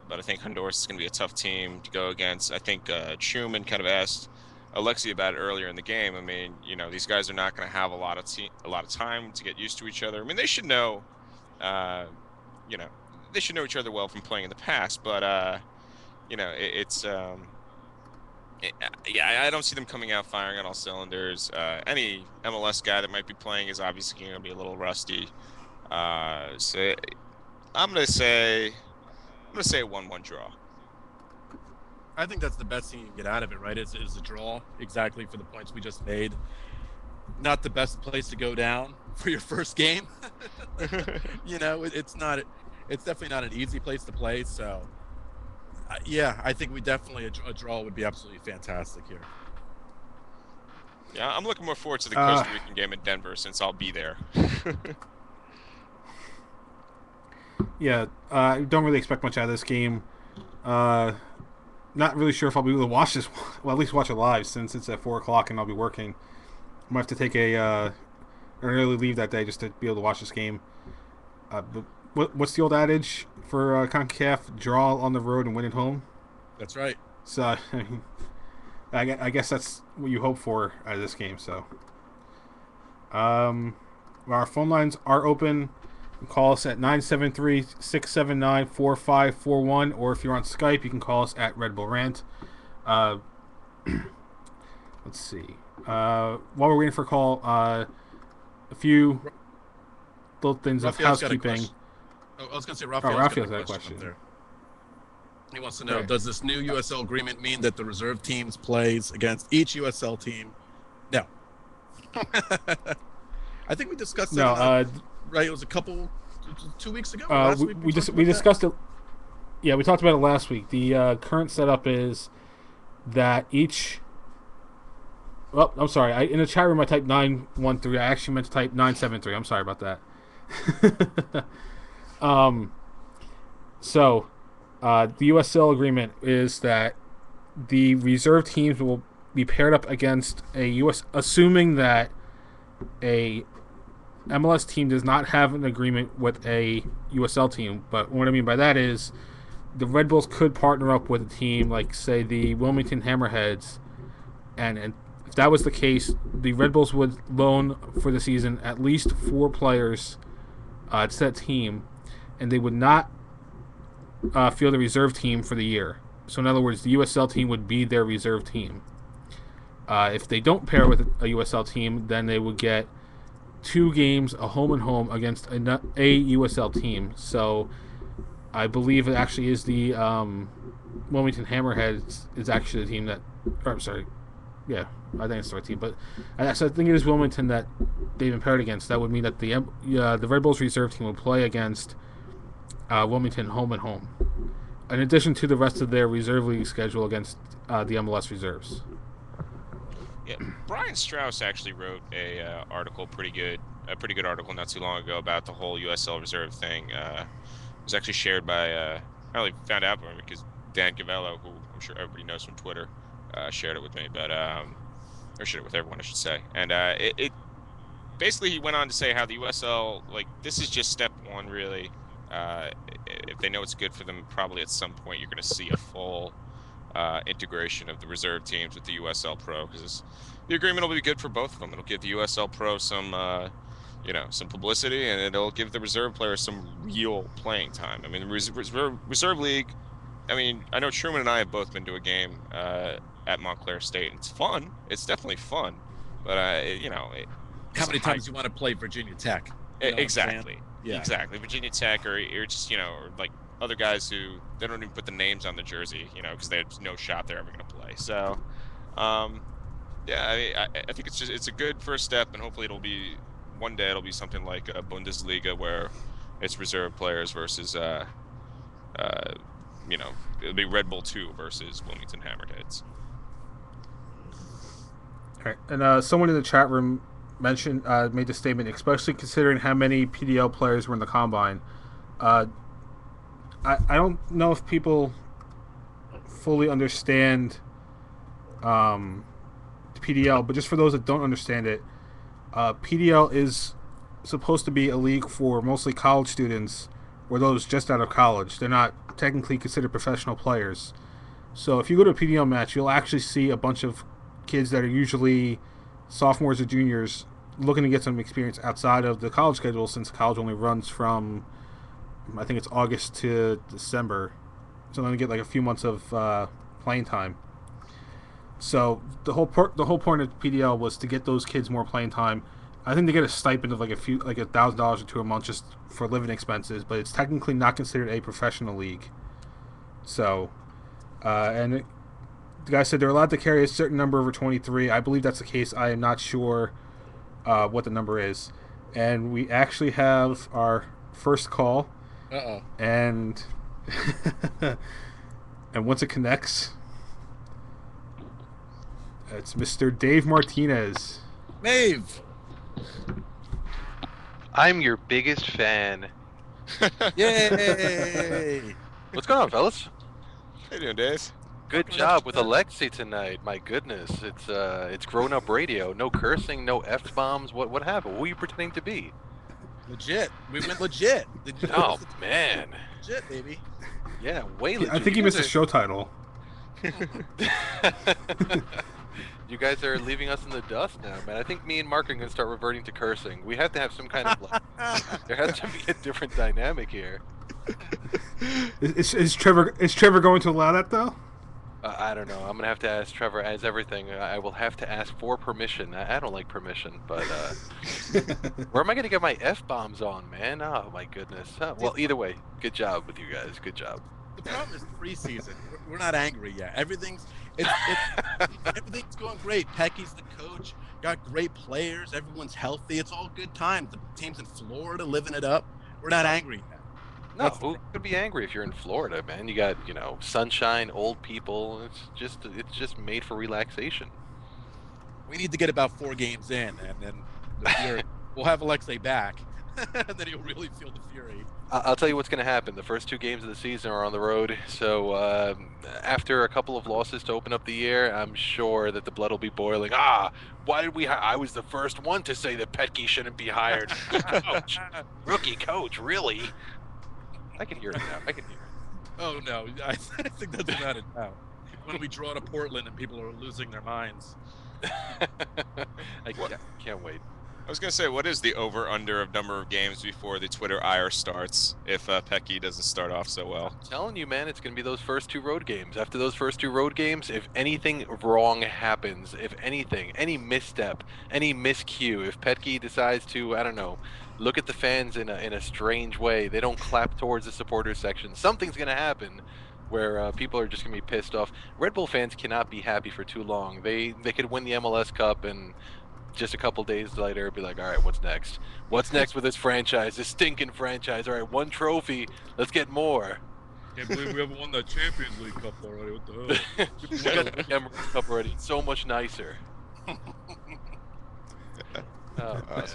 Speaker 3: but I think Honduras is going to be a tough team to go against. I think Truman kind of asked Alexi about it earlier in the game. I mean, these guys are not going to have a lot of time to get used to each other. I mean, they should know, they should know each other well from playing in the past. But I don't see them coming out firing on all cylinders. Any MLS guy that might be playing is obviously going to be a little rusty. So I'm going to say a 1-1 draw.
Speaker 4: I think that's the best thing you can get out of it, right? Is a draw, exactly for the points we just made. Not the best place to go down for your first game. It's definitely not an easy place to play. So, I think a draw would be absolutely fantastic here.
Speaker 3: Yeah, I'm looking more forward to the Costa Rican game in Denver since I'll be there.
Speaker 1: Yeah, I don't really expect much out of this game. Not really sure if I'll be able to watch this. Well, at least watch it live since it's at 4 o'clock and I'll be working. I might have to take an early leave that day just to be able to watch this game. But what's the old adage for CONCACAF? Draw on the road and win at home.
Speaker 4: That's right.
Speaker 1: So I guess that's what you hope for out of this game. So our phone lines are open. Call us at 973-679-4541, or if you're on Skype, you can call us at Red Bull Rant. Let's see. While we're waiting for a call, a few little things
Speaker 4: Raphael's
Speaker 1: of housekeeping.
Speaker 4: I was going to say Raphael's
Speaker 1: got a question.
Speaker 4: There. He wants to know, does this new USL agreement mean that the reserve teams plays against each USL team? No. I think we discussed that. Right, it was 2 weeks ago. Last week
Speaker 1: we discussed it. Yeah, we talked about it last week. The current setup is that each. Well, I'm sorry. In the chat room, I typed 913. I actually meant to type 973. I'm sorry about that. So, the USL agreement is that the reserve teams will be paired up against assuming that a MLS team does not have an agreement with a USL team. But what I mean by that is the Red Bulls could partner up with a team like, say, the Wilmington Hammerheads, and if that was the case, the Red Bulls would loan for the season at least 4 players to that team, and they would not field a reserve team for the year. So in other words, the USL team would be their reserve team. If they don't pair with a USL team, then they would get 2 games, a home and home, against a USL team. So I believe it actually is the Wilmington Hammerheads is actually the team that... I'm sorry. Yeah, I think it's the right team. But I think it is Wilmington that they've been paired against. That would mean that the Red Bulls reserve team will play against Wilmington home and home, in addition to the rest of their reserve league schedule against the MLS reserves.
Speaker 3: Yeah, Brian Strauss actually wrote a pretty good article not too long ago about the whole USL reserve thing. It was actually shared by I only found out about him because Dan Gavello, who I'm sure everybody knows from Twitter, shared it with me, but or shared it with everyone, I should say. And it basically he went on to say how the USL, like, this is just step one, really. If they know it's good for them, probably at some point you're going to see a full integration of the reserve teams with the USL Pro, because the agreement will be good for both of them. It'll give the USL Pro some, some publicity, and it'll give the reserve players some real playing time. I mean, the reserve league. I mean, I know Truman and I have both been to a game at Montclair State, and it's fun. It's definitely fun, but
Speaker 4: How many times you want to play Virginia Tech? You know
Speaker 3: exactly.
Speaker 4: Yeah.
Speaker 3: Exactly. Virginia Tech, or just, or like other guys who they don't even put the names on the jersey, because they have no shot they're ever going to play. So, yeah, I think it's a good first step, and hopefully one day it'll be something like a Bundesliga where it's reserve players versus, it'll be Red Bull 2 versus Wilmington Hammerheads.
Speaker 1: All right. And someone in the chat room made the statement, especially considering how many PDL players were in the combine. I don't know if people fully understand the PDL, but just for those that don't understand it, PDL is supposed to be a league for mostly college students or those just out of college. They're not technically considered professional players. So if you go to a PDL match, you'll actually see a bunch of kids that are usually sophomores or juniors looking to get some experience outside of the college schedule, since college only runs from, I think it's August to December. So they're going to get like a few months of playing time. So the whole point of PDL was to get those kids more playing time. I think they get a stipend of like $1,000 or $2 a month just for living expenses, but it's technically not considered a professional league. So, the guy said they're allowed to carry a certain number over 23. I believe that's the case. I am not sure what the number is. And we actually have our first call.
Speaker 4: Uh-oh.
Speaker 1: And and once it connects, it's Mr. Dave Martinez.
Speaker 4: Dave!
Speaker 6: I'm your biggest fan.
Speaker 4: Yay!
Speaker 6: What's going on, fellas?
Speaker 3: How you doing, Dave?
Speaker 6: Good job with Alexi tonight. My goodness, it's grown-up radio. No cursing, no f-bombs. What happened? Who are you pretending to be?
Speaker 4: Legit. We went legit.
Speaker 6: Oh man.
Speaker 4: Legit, baby.
Speaker 6: Yeah, way legit.
Speaker 1: I think he missed the show title.
Speaker 6: You guys are leaving us in the dust now, man. I think me and Mark are going to start reverting to cursing. We have to have some kind of there has to be a different dynamic here.
Speaker 1: Is Trevor going to allow that though?
Speaker 6: I don't know. I'm going to have to ask Trevor, as everything. I will have to ask for permission. I don't like permission, but where am I going to get my F-bombs on, man? Oh, my goodness. Well, either way, good job with you guys. Good job.
Speaker 4: The problem is preseason. We're not angry yet. Everything's going great. Pecky's the coach. Got great players. Everyone's healthy. It's all good times. The team's in Florida living it up. We're not angry yet.
Speaker 6: No, who could be angry if you're in Florida, man? You got, sunshine, old people. It's just made for relaxation.
Speaker 4: We need to get about 4 games in, and then we'll have Alexei back, and then he'll really feel the fury.
Speaker 6: I'll tell you what's going to happen. The first 2 games of the season are on the road, so after a couple of losses to open up the year, I'm sure that the blood will be boiling. Why did we? I was the first one to say that Petke shouldn't be hired. Coach, rookie coach, really? I can hear it now. I can hear it.
Speaker 4: Oh no, I think that's about it now. When we draw to Portland and people are losing their minds.
Speaker 6: I can't wait.
Speaker 3: I was going to say, what is the over-under of number of games before the Twitter ire starts if Petke doesn't start off so well?
Speaker 6: I'm telling you, man, it's going to be those first 2 road games. After those first 2 road games, if anything wrong happens, if anything, any misstep, any miscue, if Petke decides to, I don't know, look at the fans in a strange way, they don't clap towards the supporters section, something's going to happen where people are just going to be pissed off. Red Bull fans cannot be happy for too long. They could win the MLS Cup and just a couple days later be like, all right, what's next? What's next with this franchise, this stinking franchise? All right, 1 trophy, let's get more.
Speaker 4: Can't believe we haven't won the Champions League Cup already. What the hell?
Speaker 6: We got the Emirates Cup already. It's so much nicer. Oh, man.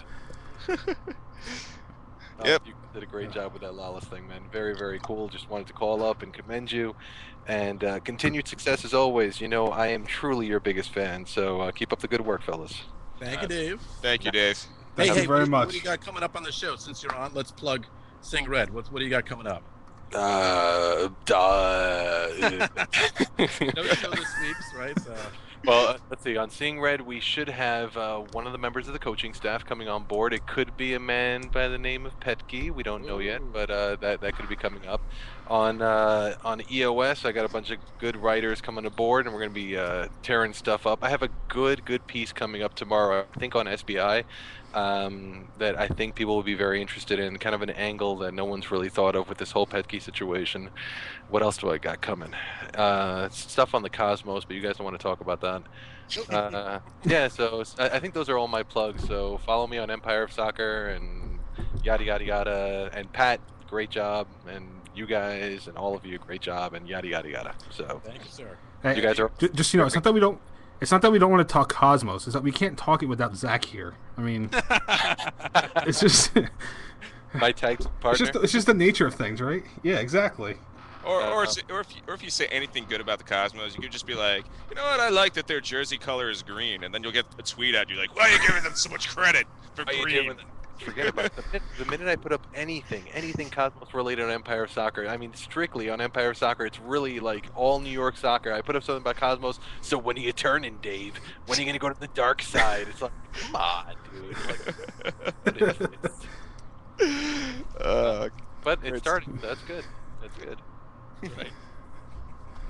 Speaker 3: Yep.
Speaker 6: You did a great job with that Lawless thing, man. Very, very cool. Just wanted to call up and commend you. And continued success as always. You know, I am truly your biggest fan. So keep up the good work, fellas.
Speaker 4: Thank you, Dave.
Speaker 3: Thank you, Dave.
Speaker 1: Thank you very
Speaker 4: what
Speaker 1: much.
Speaker 4: do you got coming up on the show? Since you're on, let's plug Sing Red. What do you got coming up?
Speaker 6: Uh, duh.
Speaker 4: No show this week, right?
Speaker 6: Well, let's see. On Seeing Red, we should have one of the members of the coaching staff coming on board. It could be a man by the name of Petke. We don't know yet, but that could be coming up. On EOS, I got a bunch of good writers coming aboard, and we're going to be tearing stuff up. I have a good piece coming up tomorrow, I think on SBI, that I think people will be very interested in, kind of an angle that no one's really thought of with this whole Petke situation. What else do I got coming? Stuff on the Cosmos, but you guys don't want to talk about that. Yeah, so I think those are all my plugs. So follow me on Empire of Soccer and yada yada yada. And Pat, great job, and you guys and all of you, great job, and yada yada yada. So
Speaker 4: Thank you, sir.
Speaker 1: Hey,
Speaker 6: you guys are
Speaker 1: just it's not that we don't. It's not that we don't want to talk Cosmos. It's that we can't talk it without Zach here. I mean, it's just
Speaker 6: my tag partner.
Speaker 1: it's just the nature of things, right? Yeah, exactly.
Speaker 3: Or if you say anything good about the Cosmos, you could just be like, you know what, I like that their jersey color is green, and then you'll get a tweet at you like, why are you giving them so much credit for green?
Speaker 6: Forget about it. The minute I put up anything Cosmos related on Empire of Soccer, I mean strictly on Empire of Soccer, it's really like all New York soccer. I put up something about Cosmos. So when are you turning, Dave? When are you gonna go to the dark side? It's like, come on, dude. But it started. That's good. That's good. Right.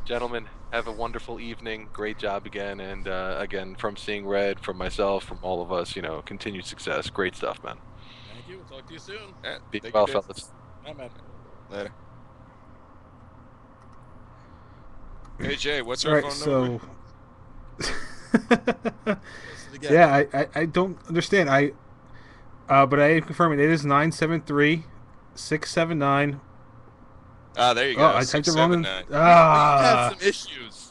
Speaker 6: Gentlemen, have a wonderful evening. Great job again, and again from Seeing Red, from myself, from all of us. Continued success. Great stuff, man.
Speaker 4: Thank you. We'll talk to you soon.
Speaker 3: Yeah,
Speaker 6: Be
Speaker 3: thank
Speaker 6: well,
Speaker 3: you, Dave.
Speaker 6: fellas.
Speaker 4: Bye, man.
Speaker 3: Later. Hey Jay, what's
Speaker 1: All
Speaker 3: our
Speaker 1: right,
Speaker 3: phone number?
Speaker 1: so yeah, I don't understand. But I am confirming it is 973-679.
Speaker 3: Ah, there you go.
Speaker 1: Oh, I typed it wrong.
Speaker 4: We have some issues.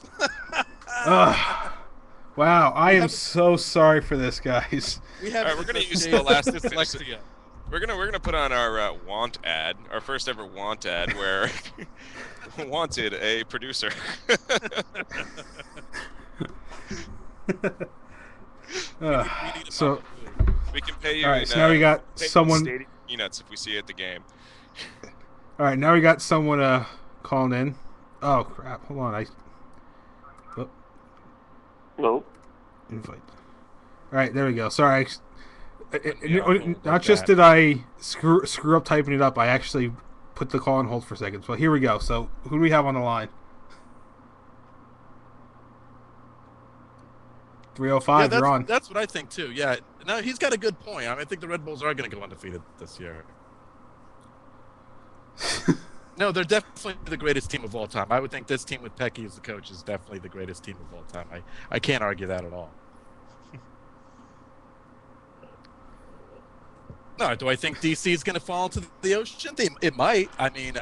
Speaker 1: Wow, I am so sorry for this, guys.
Speaker 4: We have.
Speaker 3: All right, we're gonna use the last
Speaker 4: dyslexia.
Speaker 3: We're gonna put on our want ad, our first ever want ad, where wanted a producer.
Speaker 1: So,
Speaker 3: We can pay you.
Speaker 1: all right, so now we got someone.
Speaker 3: Stadium peanuts if we see you at the game.
Speaker 1: All right, now we got someone calling in. Oh crap! Hold on,
Speaker 7: Hello.
Speaker 1: invite. All right, there we go. Sorry,
Speaker 4: we'll
Speaker 1: not just did I screw up typing it up, I actually put the call on hold for a second. So here we go. So who do we have on the line? 305. You're on.
Speaker 4: That's what I think too. Yeah. No, he's got a good point. I think the Red Bulls are going to go undefeated this year. No, they're definitely the greatest team of all time. I would think this team with Petke as the coach is definitely the greatest team of all time. I can't argue that at all. No, do I think DC is going to fall into the ocean? It might. I mean,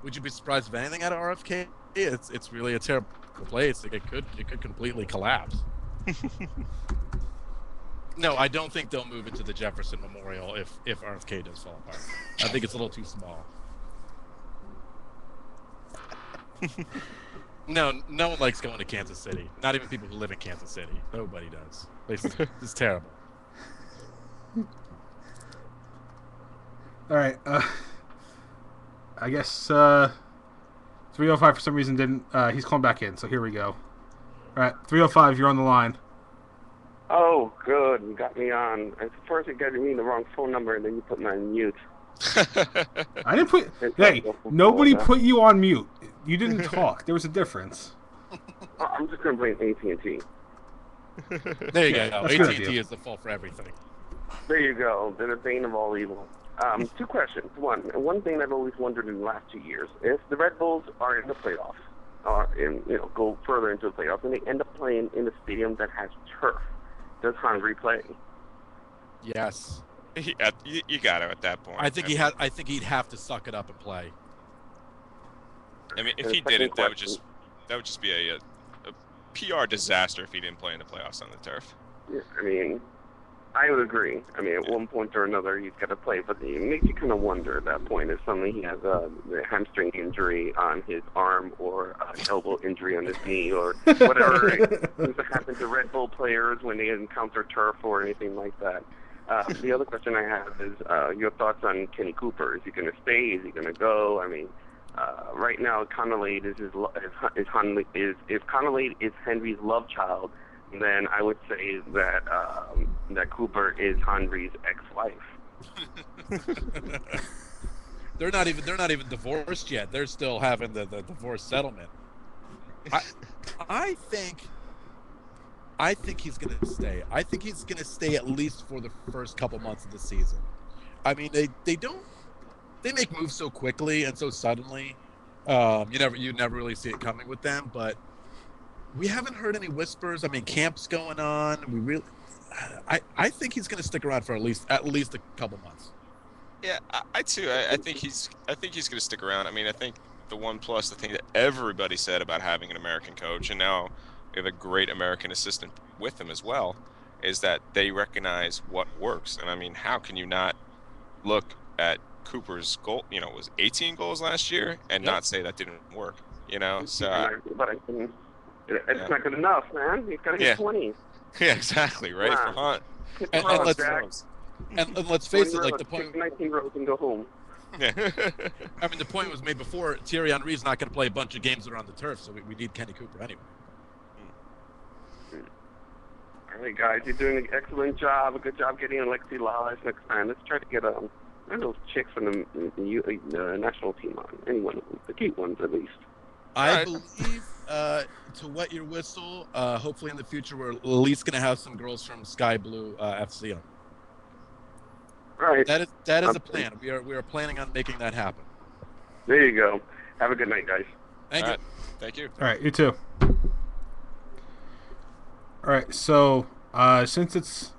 Speaker 4: would you be surprised if anything out of RFK? It's really a terrible place. Like, it could completely collapse. No, I don't think they'll move into the Jefferson Memorial if RFK does fall apart. I think it's a little too small. No one likes going to Kansas City. Not even people who live in Kansas City. Nobody does. It's terrible.
Speaker 1: All right. I guess 305 for some reason didn't. He's calling back in, so here we go. All right, 305, you're on the line.
Speaker 7: Oh, good. You got me on. At first, you got me the wrong phone number, and then you put me on mute.
Speaker 1: I didn't put. Hey, nobody put you on mute. You didn't talk. There was a difference.
Speaker 7: I'm just gonna blame AT&T.
Speaker 4: There you go.
Speaker 1: That's a good
Speaker 4: AT&T
Speaker 1: idea.
Speaker 4: is the fault for everything.
Speaker 7: There you go. They're the bane of all evil. Two questions. One thing I've always wondered in the last 2 years: if the Red Bulls are in the playoffs, go further into the playoffs, and they end up playing in a stadium that has turf, does Hungary play?
Speaker 4: Yes.
Speaker 3: You got to at that point.
Speaker 4: I think he'd have to suck it up and play.
Speaker 3: I mean, if
Speaker 7: And
Speaker 3: he
Speaker 7: second
Speaker 3: didn't, that would
Speaker 7: question.
Speaker 3: just be a PR disaster if he didn't play in the playoffs on the turf.
Speaker 7: Yeah, I mean, I would agree. I mean, at one point or another, he's got to play, but it makes you kind of wonder at that point if suddenly he has a hamstring injury on his arm or an elbow injury on his knee or whatever seems to happen to Red Bull players when they encounter turf or anything like that. The other question I have is your thoughts on Kenny Cooper. Is he going to stay? Is he going to go? I mean, right now, Connolade is if Connolade is Henry's love child, then I would say that that Cooper is Henry's ex-wife.
Speaker 4: They're not even divorced yet. They're still having the divorce settlement. I think he's going to stay. I think he's going to stay at least for the first couple months of the season. I mean, they make moves so quickly and so suddenly. You never really see it coming with them, but we haven't heard any whispers. I mean, camp's going on. I think he's going to stick around for at least a couple months.
Speaker 3: Yeah, I too. I think he's going to stick around. I mean, I think the thing that everybody said about having an American coach, and now we have a great American assistant with him as well, is that they recognize what works. And I mean, how can you not look at Cooper's goal? You know, it was 18 goals last year, and not say that didn't work. You know, so.
Speaker 7: But it's not good enough, man. He's got to get 20.
Speaker 3: Yeah, exactly. Right. For Hunt.
Speaker 4: And let's face it, like the point.
Speaker 7: 19 rows and go home.
Speaker 3: Yeah.
Speaker 4: I mean, the point was made before. Thierry Henry's not going to play a bunch of games around the turf, so we need Kenny Cooper anyway.
Speaker 7: All right, guys, you're doing an excellent job. A good job getting Alexi Lalas next time. Let's try to get one of those chicks from the national team on. Any one of them, the cute ones at least.
Speaker 4: I believe, to wet your whistle, hopefully in the future we're at least going to have some girls from Sky Blue FC on.
Speaker 7: Right.
Speaker 4: That is a plan. We are planning on making that happen.
Speaker 7: There you go. Have a good night, guys.
Speaker 4: Thank you.
Speaker 3: Thank you.
Speaker 1: All right, you too. All right, so since it's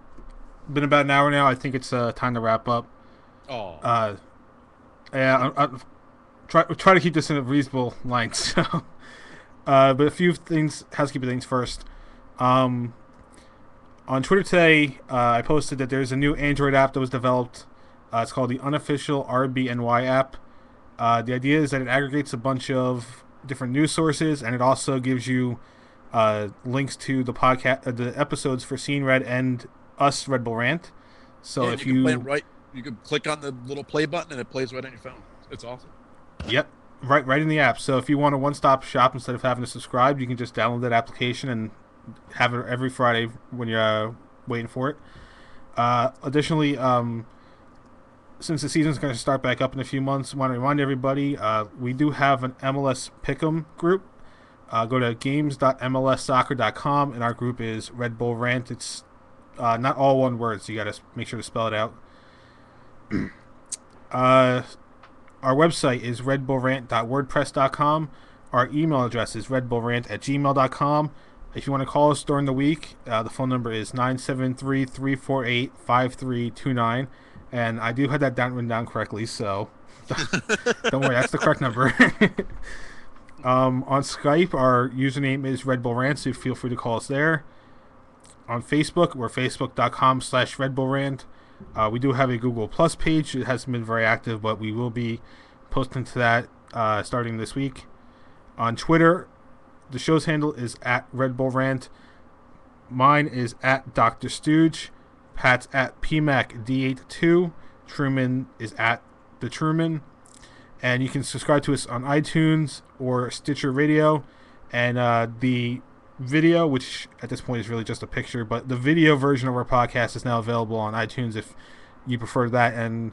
Speaker 1: been about an hour now, I think it's time to wrap up.
Speaker 4: Oh.
Speaker 1: Yeah, I'll try to keep this in a reasonable line. So, but a few things, housekeeping things first. On Twitter today, I posted that there's a new Android app that was developed. It's called the Unofficial RBNY app. The idea is that it aggregates a bunch of different news sources, and it also gives you links to the podcast, the episodes for Seeing Red and us, Red Bull Rant. So if
Speaker 4: you can play you can click on the little play button and it plays right on your phone. It's awesome.
Speaker 1: Yep, right in the app. So if you want a one-stop shop instead of having to subscribe, you can just download that application and have it every Friday when you're waiting for it. Additionally, since the season's going to start back up in a few months, I want to remind everybody we do have an MLS Pick'em group. Go to games.mlssoccer.com, and our group is Red Bull Rant. It's not all one word, so you got to make sure to spell it out. Our website is redbullrant.wordpress.com. Our email address is redbullrant@gmail.com. If you want to call us during the week, the phone number is 973-348-5329. And I do have that written down correctly, so don't worry, that's the correct number. On Skype, our username is Red Bull Rant, so feel free to call us there. On Facebook, we're facebook.com/RedBullRant. We do have a Google Plus page. It hasn't been very active, but we will be posting to that starting this week. On Twitter, the show's handle is @RedBullRant. Mine is @DrStooge. Pat's @PMacD82. Truman is @TheTruman. And you can subscribe to us on iTunes or Stitcher Radio. And the video, which at this point is really just a picture, but the video version of our podcast is now available on iTunes if you prefer that. And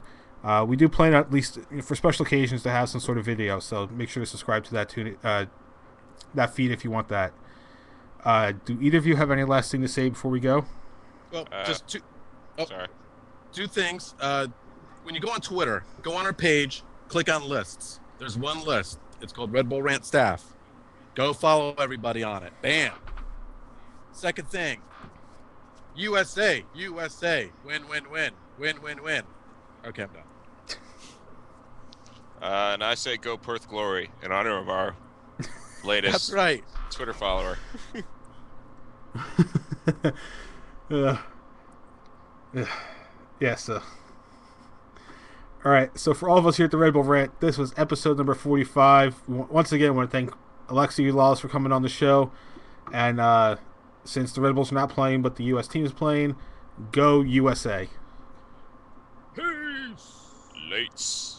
Speaker 1: we do plan, at least for special occasions, to have some sort of video. So make sure to subscribe to that feed if you want that. Do either of you have any last thing to say before we go?
Speaker 4: Well, just two. Oh,
Speaker 3: Sorry.
Speaker 4: Two things. When you go on Twitter, go on our page, click on lists. There's one list. It's called Red Bull Rant Staff. Go follow everybody on it. Bam. Second thing. USA. Win, win, win. Win, win, win. Okay, I'm done.
Speaker 3: And I say go Perth Glory in honor of our latest
Speaker 4: That's right.
Speaker 3: Twitter follower.
Speaker 1: Yeah, so. All right, so for all of us here at the Red Bull Rant, this was episode number 45. Once again, I want to thank Alexi Lawless for coming on the show. And since the Red Bulls are not playing, but the U.S. team is playing, go USA.
Speaker 3: Lates.